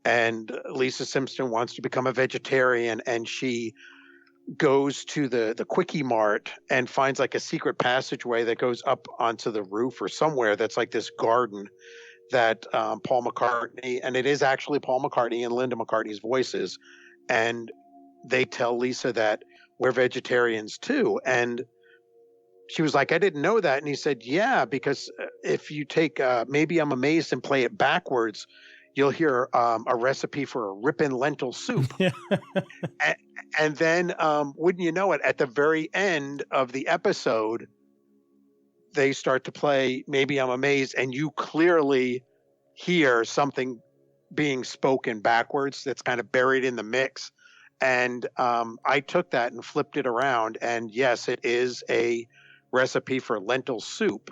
And Lisa Simpson wants to become a vegetarian, and she goes to the Quickie Mart and finds like a secret passageway that goes up onto the roof or somewhere that's like this garden that Paul McCartney, and it is actually Paul McCartney and Linda McCartney's voices. And they tell Lisa that we're vegetarians too. And she was like, I didn't know that. And he said, yeah, because if you take Maybe I'm Amazed and play it backwards, you'll hear a recipe for a rippin' lentil soup. and then wouldn't you know it, at the very end of the episode, they start to play Maybe I'm Amazed, and you clearly hear something being spoken backwards that's kind of buried in the mix. And I took that and flipped it around, and yes, it is a recipe for lentil soup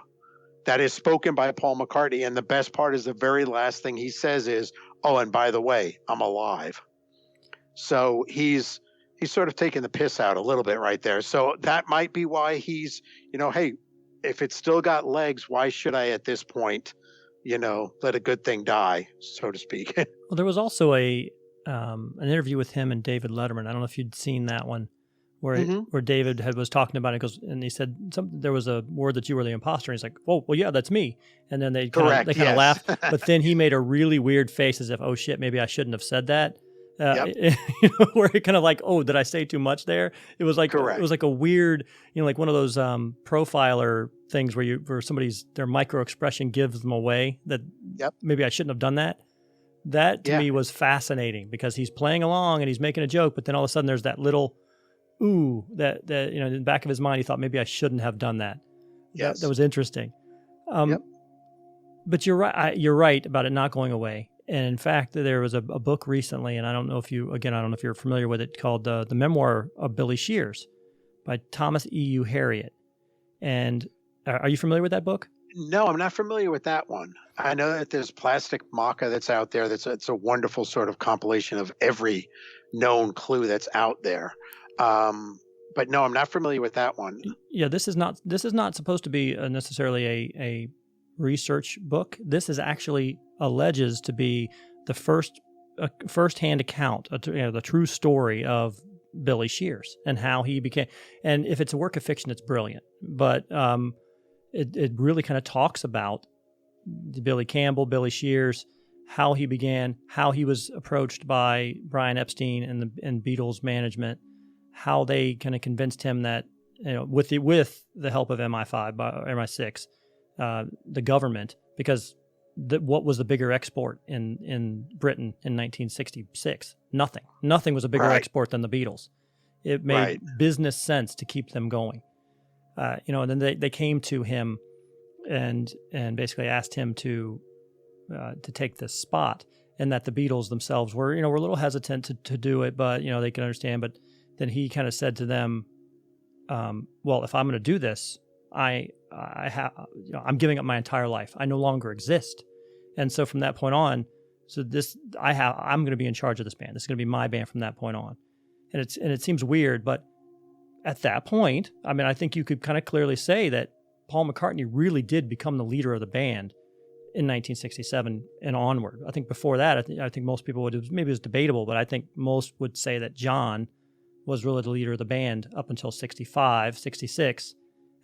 that is spoken by Paul McCartney. And the best part is the very last thing he says is, oh, and by the way, I'm alive. So he's sort of taking the piss out a little bit right there. So that might be why he's, hey, if it's still got legs, why should I at this point, let a good thing die, so to speak? Well, there was also an interview with him and David Letterman. I don't know if you'd seen that one, where David was talking about it. And he said there was a word that you were the imposter. And he's like, oh, well, yeah, that's me. And then they kind of laughed. But then he made a really weird face as if, oh shit, maybe I shouldn't have said that. Where it kind of like, oh, did I say too much there? It was like Correct. It was like a weird, like one of those profiler things where their micro expression gives them away that maybe I shouldn't have done that. That to me was fascinating because he's playing along and he's making a joke, but then all of a sudden there's that little ooh, that in the back of his mind, he thought maybe I shouldn't have done that. Yes. That was interesting. Yep. But you're right. You're right about it not going away. And in fact, there was a book recently, and I don't know if you're familiar with it, called The Memoir of Billy Shears by Thomas E.U. Harriot. And are you familiar with that book? No, I'm not familiar with that one. I know that there's Plastic Maca that's out there. It's a wonderful sort of compilation of every known clue that's out there. But no, I'm not familiar with that one. Yeah, this is not supposed to be necessarily a research book. This is actually alleges to be the first-hand account, the true story of Billy Shears and how he became. And if it's a work of fiction, it's brilliant. But it really kind of talks about Billy Campbell, Billy Shears, how he began, how he was approached by Brian Epstein and Beatles management, how they kind of convinced him that, with the help of MI6, the government, because what was the bigger export in Britain in 1966? Nothing was a bigger export than the Beatles. It made business sense to keep them going. And then they came to him and basically asked him to take this spot, and that the Beatles themselves were a little hesitant to do it, but they can understand. But then he kind of said to them, well, if I'm going to do this, I'm giving up my entire life. I no longer exist. And so from that point on, I'm going to be in charge of this band. This is going to be my band from that point on. And it seems weird, but at that point, I mean, I think you could kind of clearly say that Paul McCartney really did become the leader of the band in 1967 and onward. I think before that, I think most people maybe it was debatable, but I think most would say that John was really the leader of the band up until 65, 66,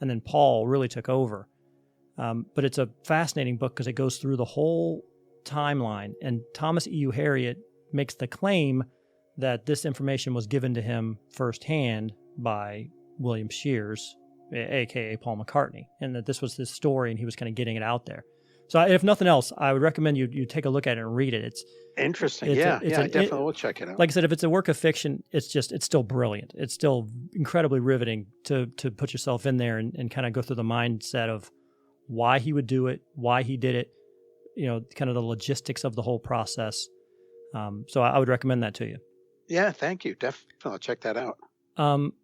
and then Paul really took over. But it's a fascinating book because it goes through the whole timeline, and Thomas E.U. Harriot makes the claim that this information was given to him firsthand by William Shears, a.k.a. Paul McCartney, and that this was his story and he was kind of getting it out there. So if nothing else, I would recommend you take a look at it and read it. It's interesting. I definitely will check it out. Like I said, if it's a work of fiction, it's still brilliant. It's still incredibly riveting to put yourself in there and kind of go through the mindset of why he would do it, why he did it, kind of the logistics of the whole process. So I would recommend that to you. Yeah, thank you. Definitely, I'll check that out.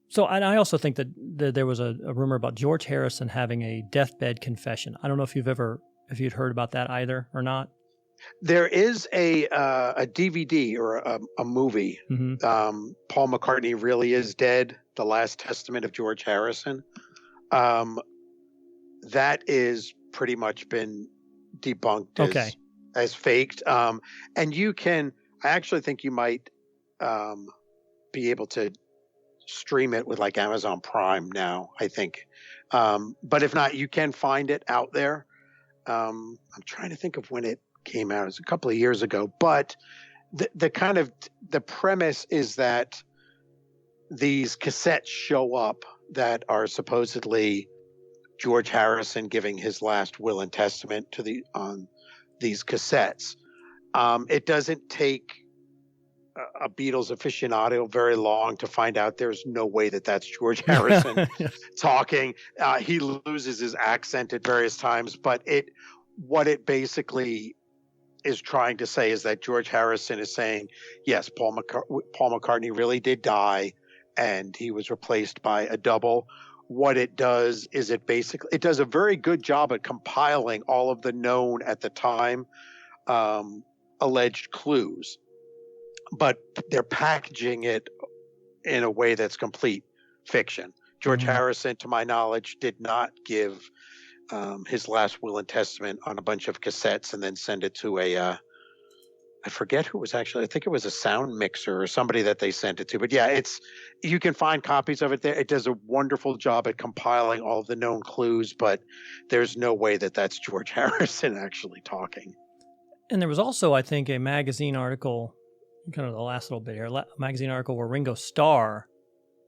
So I also think that there was a rumor about George Harrison having a deathbed confession. I don't know if you'd heard about that either or not. There is a DVD or a movie. Mm-hmm. Paul McCartney Really Is Dead: The Last Testament of George Harrison. That is pretty much been debunked as faked. And I actually think you might be able to stream it with like Amazon Prime now, I think. But if not, you can find it out there. I'm trying to think of when it came out. It was a couple of years ago, but the premise is that these cassettes show up that are supposedly George Harrison giving his last will and testament on these cassettes. It doesn't take a Beatles aficionado very long to find out there's no way that that's George Harrison talking. He loses his accent at various times, but what it basically is trying to say is that George Harrison is saying, yes, Paul McCartney really did die and he was replaced by a double. What it does is it does a very good job at compiling all of the known at the time alleged clues, but they're packaging it in a way that's complete fiction. George Harrison, to my knowledge, did not give his last will and testament on a bunch of cassettes and then send it to I forget who was actually, I think it was a sound mixer or somebody that they sent it to. But yeah, you can find copies of it there. It does a wonderful job at compiling all of the known clues, but there's no way that that's George Harrison actually talking. And there was also, I think, a magazine article, kind of the last little bit here, a magazine article where Ringo Starr,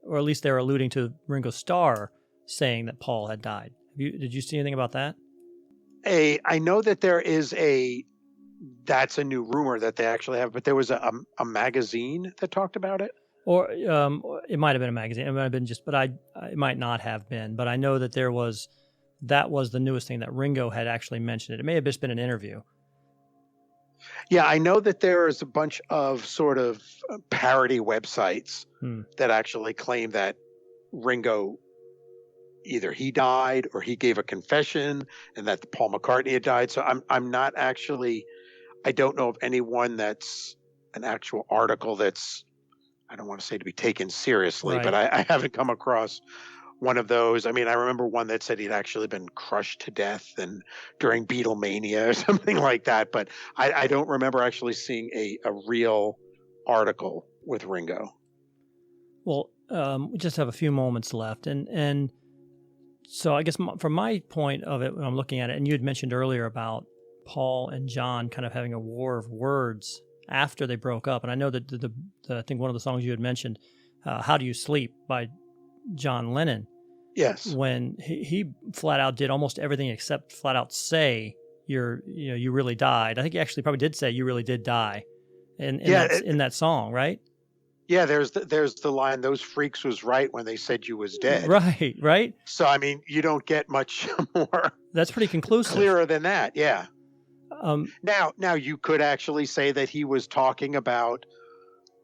or at least they're alluding to Ringo Starr saying that Paul had died. Did you see anything about that? I know that there is that's a new rumor that they actually have, but there was a magazine that talked about it. Or it might have been a magazine. It might have been it might not have been. But I know that that was the newest thing that Ringo had actually mentioned. It may have just been an interview. Yeah, I know that there is a bunch of sort of parody websites that actually claim that Ringo, either he died or he gave a confession and that Paul McCartney had died. So I'm not actually, I don't know of anyone that's an actual article that's, I don't want to say to be taken seriously, Right. but I haven't come across one of those. I mean, I remember one that said he'd actually been crushed to death and during Beatlemania or something like that. But I don't remember actually seeing a real article with Ringo. Well, we just have a few moments left. And so I guess from my point of it, when I'm looking at it, and you had mentioned earlier about Paul and John kind of having a war of words after they broke up. And I know that I think one of the songs you had mentioned, How Do You Sleep by John Lennon. Yes. When he flat out did almost everything except flat out say you really died. I think he actually probably did say you really did die in that song, right? Yeah, there's the line, those freaks was right when they said you was dead. Right. So, I mean, you don't get much more. That's pretty conclusive. Clearer than that, yeah. Now you could actually say that he was talking about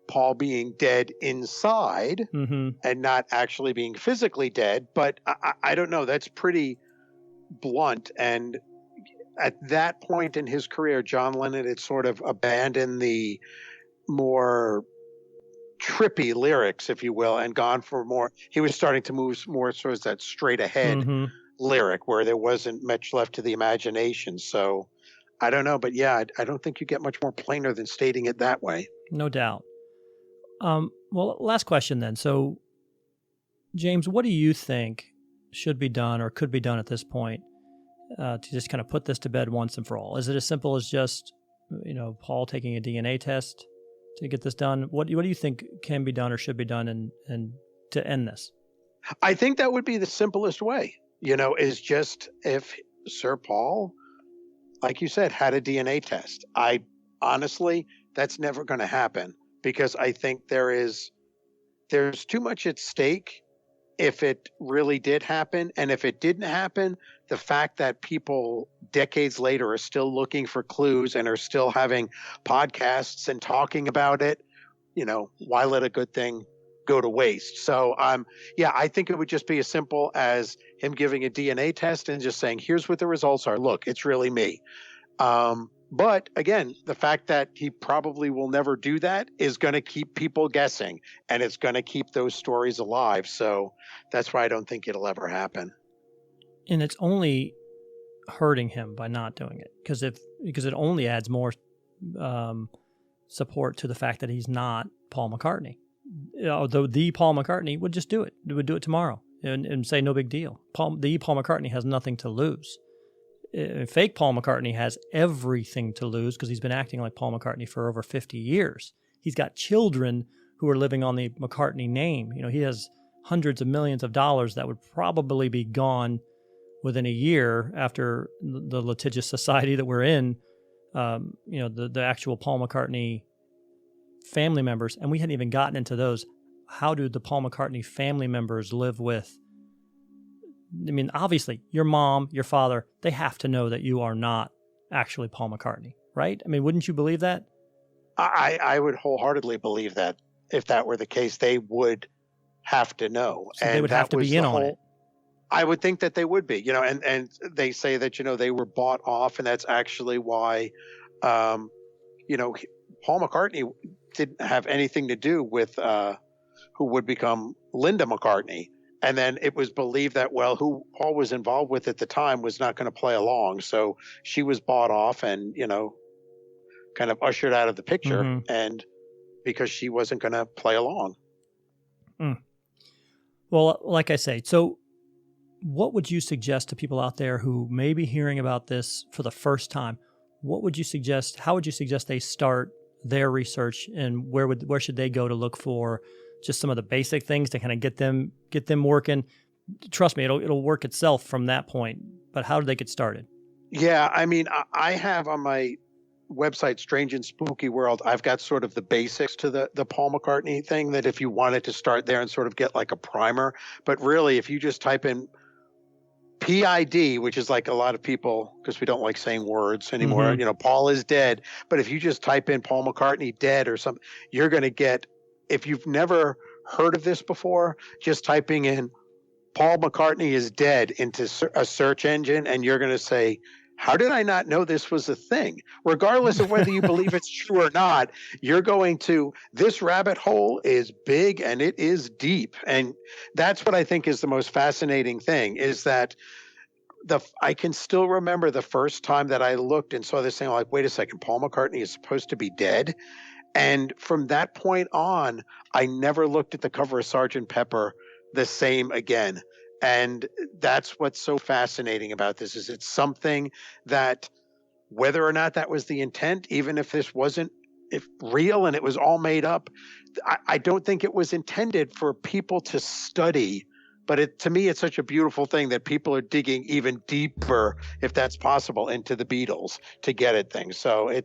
Paul being dead inside and not actually being physically dead, but I don't know. That's pretty blunt. And at that point in his career, John Lennon had sort of abandoned the more trippy lyrics, if you will, and gone for more. He was starting to move more towards that straight ahead lyric where there wasn't much left to the imagination. So I don't know, but yeah, I don't think you get much more plainer than stating it that way. No doubt. Well, last question then. So, James, what do you think should be done or could be done at this point to just kind of put this to bed once and for all? Is it as simple as just, Paul taking a DNA test to get this done? What do you think can be done or should be done and to end this? I think that would be the simplest way, is just if Sir Paul, like you said, had a DNA test. Honestly, that's never going to happen. Because I think there's too much at stake if it really did happen. And if it didn't happen, the fact that people decades later are still looking for clues and are still having podcasts and talking about it, why let a good thing go to waste? So, I think it would just be as simple as him giving a DNA test and just saying, here's what the results are. Look, it's really me. But again, the fact that he probably will never do that is going to keep people guessing, and it's going to keep those stories alive. So that's why I don't think it'll ever happen. And it's only hurting him by not doing it because it only adds more support to the fact that he's not Paul McCartney. Although the Paul McCartney would just do it. It would do it tomorrow and say no big deal. Paul McCartney has nothing to lose. Fake Paul McCartney has everything to lose because he's been acting like Paul McCartney for over 50 years. He's got children who are living on the McCartney name. He has hundreds of millions of dollars that would probably be gone within a year after the litigious society that we're in. The actual Paul McCartney family members, and we hadn't even gotten into those. How do the Paul McCartney family members live with? I mean, obviously, your mom, your father, they have to know that you are not actually Paul McCartney, right? I mean, wouldn't you believe that? I would wholeheartedly believe that if that were the case, they would have to know. So they would have to be in on it. I would think that they would be, and they say that, they were bought off, and that's actually why, Paul McCartney didn't have anything to do with who would become Linda McCartney. And then it was believed that, who Paul was involved with at the time was not going to play along. So she was bought off and, kind of ushered out of the picture and because she wasn't going to play along. Well, like I say, so what would you suggest to people out there who may be hearing about this for the first time? What would you suggest? How would you suggest they start their research, and where should they go to look for just some of the basic things to kind of get them working? Trust me, it'll work itself from that point. But how do they get started? Yeah, I mean, I have on my website, Strange and Spooky World, I've got sort of the basics to the Paul McCartney thing, that if you wanted to start there and sort of get like a primer. But really, if you just type in PID, which is like a lot of people, because we don't like saying words anymore, Mm-hmm. Paul is dead. But if you just type in Paul McCartney dead or something, you're going to get, if you've never heard of this before, just typing in Paul McCartney is dead into a search engine, and you're going to say, how did I not know this was a thing? Regardless of whether you believe it's true or not, you're going to, this rabbit hole is big and it is deep. And that's what I think is the most fascinating thing, is that I can still remember the first time that I looked and saw this thing, like, wait a second, Paul McCartney is supposed to be dead. And from that point on, I never looked at the cover of Sgt. Pepper the same again. And that's what's so fascinating about this, is it's something that, whether or not that was the intent, even if this wasn't real and it was all made up, I don't think it was intended for people to study. But to me, it's such a beautiful thing that people are digging even deeper, if that's possible, into the Beatles to get at things. So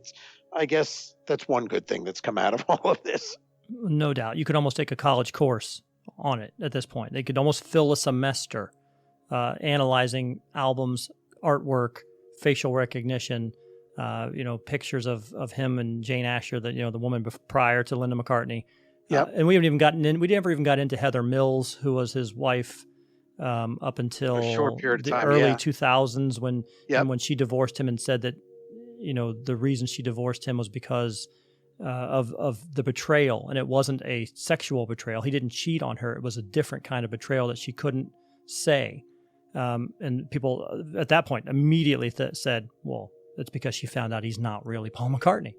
I guess that's one good thing that's come out of all of this. No doubt. You could almost take a college course on it at this point. They could almost fill a semester analyzing albums, artwork, facial recognition, pictures of him and Jane Asher, the woman prior to Linda McCartney. Yep. And we never even got into Heather Mills, who was his wife up until a short period of the time, early 2000s, when she divorced him and said that, the reason she divorced him was because of the betrayal, and it wasn't a sexual betrayal. He didn't cheat on her. It was a different kind of betrayal that she couldn't say. And people at that point immediately said, well, it's because she found out he's not really Paul McCartney.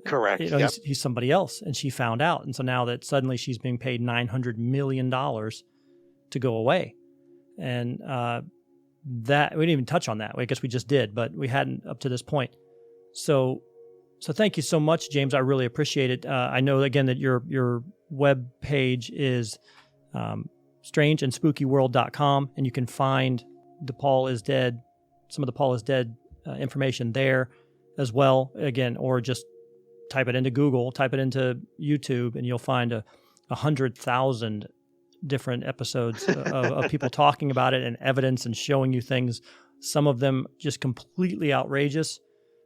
Correct. Yep. He's somebody else, and she found out. And so now that suddenly she's being paid $900 million to go away. And that, we didn't even touch on that. I guess we just did, but we hadn't up to this point. So thank you so much, James. I really appreciate it. I know, again, that your web page is strangeandspookyworld.com, and you can find some of the Paul is Dead information there as well. Again, or just type it into Google, type it into YouTube, and you'll find 100,000 different episodes of people talking about it and evidence and showing you things. Some of them just completely outrageous,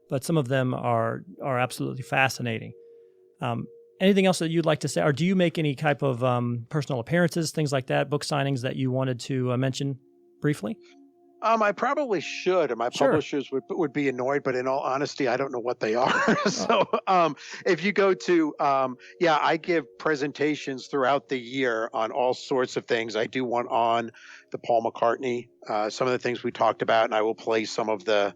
but some of them are absolutely fascinating. Anything else that you'd like to say? Or do you make any type of personal appearances, things like that, book signings that you wanted to mention briefly? I probably should, and my Sure. publishers would be annoyed, but in all honesty, I don't know what they are. So if you go to, I give presentations throughout the year on all sorts of things. I do one on the Paul McCartney, some of the things we talked about, and I will play some of the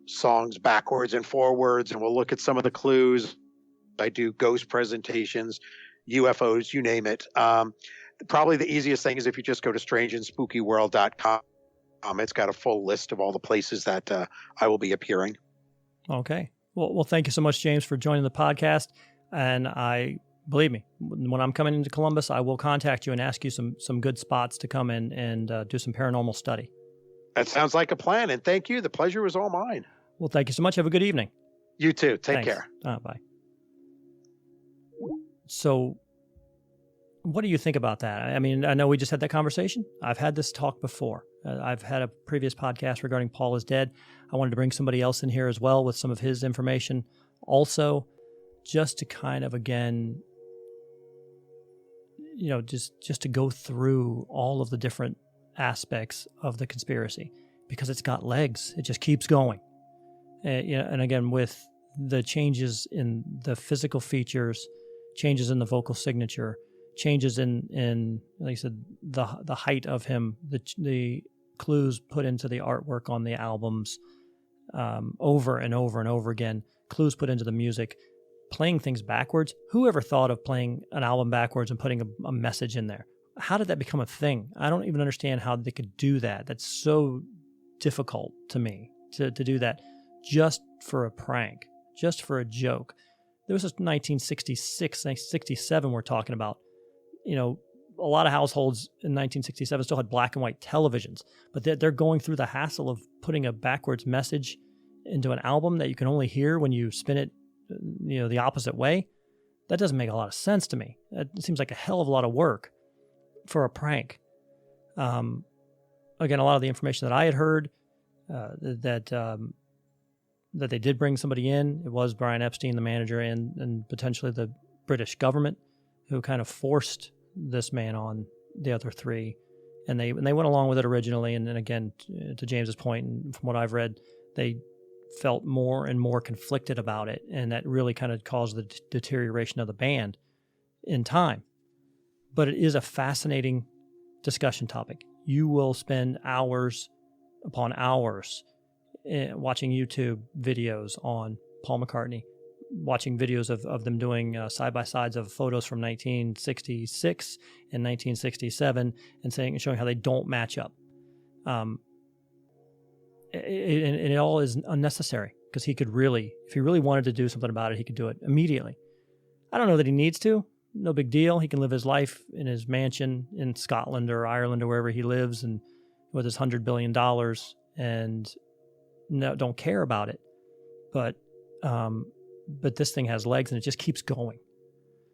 songs backwards and forwards, and we'll look at some of the clues. I do ghost presentations, UFOs, you name it. Probably the easiest thing is if you just go to strangeandspookyworld.com. It's got a full list of all the places that I will be appearing. Okay. Well, thank you so much, James, for joining the podcast. And believe me, when I'm coming into Columbus, I will contact you and ask you some good spots to come in and do some paranormal study. That sounds like a plan. And thank you. The pleasure was all mine. Well, thank you so much. Have a good evening. You too. Take Thanks. care. Bye. So what do you think about that? I mean, I know we just had that conversation. I've had this talk before. I've had a previous podcast regarding Paul is Dead. I wanted to bring somebody else in here as well with some of his information also, just to kind of, again, just to go through all of the different aspects of the conspiracy, because it's got legs. It just keeps going. And again, with the changes in the physical features, changes in the vocal signature, changes in like I said, the height of him, the clues put into the artwork on the albums, over and over and over again, clues put into the music, playing things backwards. Who ever thought of playing an album backwards and putting a message in there? How did that become a thing? I don't even understand how they could do that. That's so difficult to me to do that just for a prank, just for a joke. There was this 1966, 67 we're talking about. A lot of households in 1967 still had black and white televisions, but they're going through the hassle of putting a backwards message into an album that you can only hear when you spin it, the opposite way, that doesn't make a lot of sense to me. It seems like a hell of a lot of work for a prank. Again, a lot of the information that I had heard, that they did bring somebody in. It was Brian Epstein, the manager, and potentially the British government, who kind of forced this man on the other three. And they went along with it originally. And then again, to James's point, and from what I've read, they felt more and more conflicted about it. And that really kind of caused the deterioration of the band in time. But it is a fascinating discussion topic. You will spend hours upon hours watching YouTube videos on Paul McCartney, watching videos of them doing side-by-sides of photos from 1966 and 1967 and showing how they don't match up. And it all is unnecessary because he could really, if he really wanted to do something about it, he could do it immediately. I don't know that he needs to. No big deal. He can live his life in his mansion in Scotland or Ireland or wherever he lives and with his $100 billion and don't care about it. But this thing has legs and it just keeps going.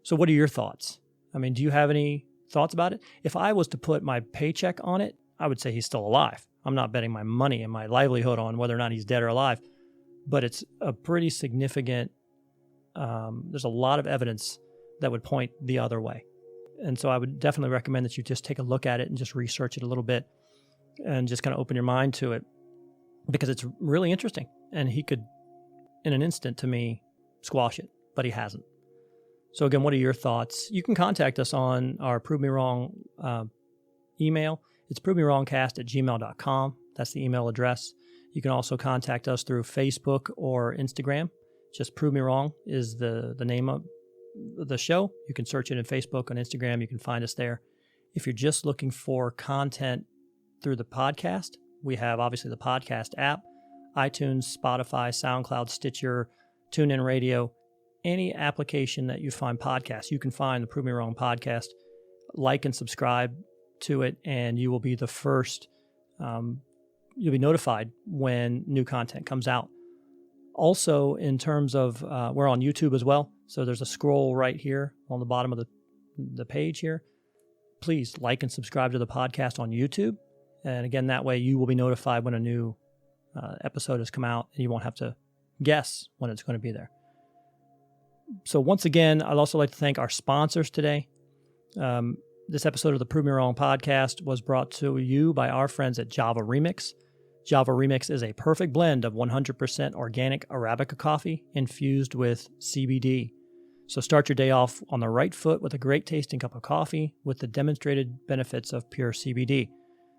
So what are your thoughts? I mean, do you have any thoughts about it? If I was to put my paycheck on it, I would say he's still alive. I'm not betting my money and my livelihood on whether or not he's dead or alive, but it's a pretty significant, there's a lot of evidence that would point the other way. And so I would definitely recommend that you just take a look at it and just research it a little bit and just kind of open your mind to it because it's really interesting. And he could, in an instant to me, squash it, but he hasn't. So again, what are your thoughts? You can contact us on our Prove Me Wrong email. It's provemewrongcast@gmail.com. That's the email address. You can also contact us through Facebook or Instagram. Just Prove Me Wrong is the name of the show. You can search it in Facebook, on Instagram. You can find us there. If you're just looking for content through the podcast, we have obviously the podcast app, iTunes, Spotify, SoundCloud, Stitcher, TuneIn Radio, any application that you find podcasts, you can find the Prove Me Wrong podcast. Like and subscribe to it, and you will be the first. You'll be notified when new content comes out. Also, in terms of, we're on YouTube as well. So there's a scroll right here on the bottom of the page here. Please like and subscribe to the podcast on YouTube. And again, that way you will be notified when a new episode has come out and you won't have to guess when it's going to be there. So once again, I'd also like to thank our sponsors today. This episode of the Prove Me Wrong podcast was brought to you by our friends at Java Remix. Java Remix is a perfect blend of 100% organic Arabica coffee infused with CBD. So start your day off on the right foot with a great tasting cup of coffee with the demonstrated benefits of pure CBD.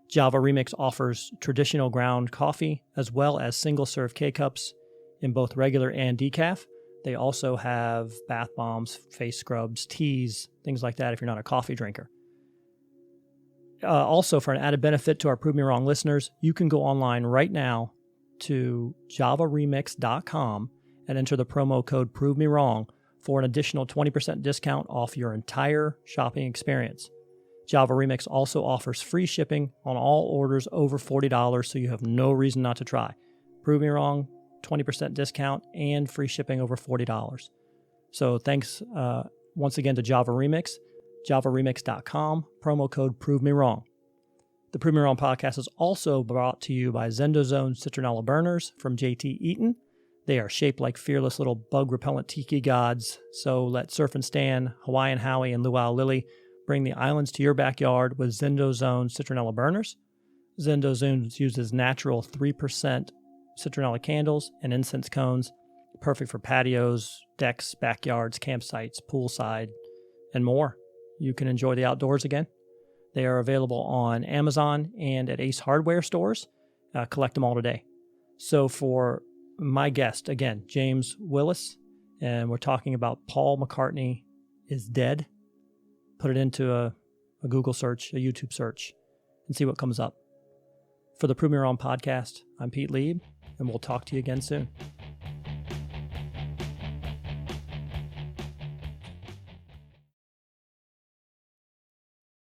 Java Remix offers traditional ground coffee as well as single-serve K-Cups in both regular and decaf. They also have bath bombs, face scrubs, teas, things like that if you're not a coffee drinker. Also, for an added benefit to our Prove Me Wrong listeners, you can go online right now to javaremix.com and enter the promo code Prove Me Wrong for an additional 20% discount off your entire shopping experience. Java Remix also offers free shipping on all orders over $40, so you have no reason not to try. Prove Me Wrong, 20% discount, and free shipping over $40. So thanks once again to Java Remix. javaremix.com, promo code Prove Me Wrong. The Prove Me Wrong podcast is also brought to you by ZendoZones citronella burners from JT Eaton. They are shaped like fearless little bug-repellent tiki gods, so let Surf and Stan, Hawaiian Howie, and Luau Lily bring the islands to your backyard with ZendoZones citronella burners. ZendoZones uses natural 3% citronella candles and incense cones, perfect for patios, decks, backyards, campsites, poolside, and more. You can enjoy the outdoors again. They are available on Amazon and at Ace Hardware stores. Collect them all today. So for my guest, again, James Willis, and we're talking about Paul McCartney is dead. Put it into a Google search, a YouTube search, and see what comes up. For the Prove Me Wrong podcast, I'm Pete Lieb, and we'll talk to you again soon.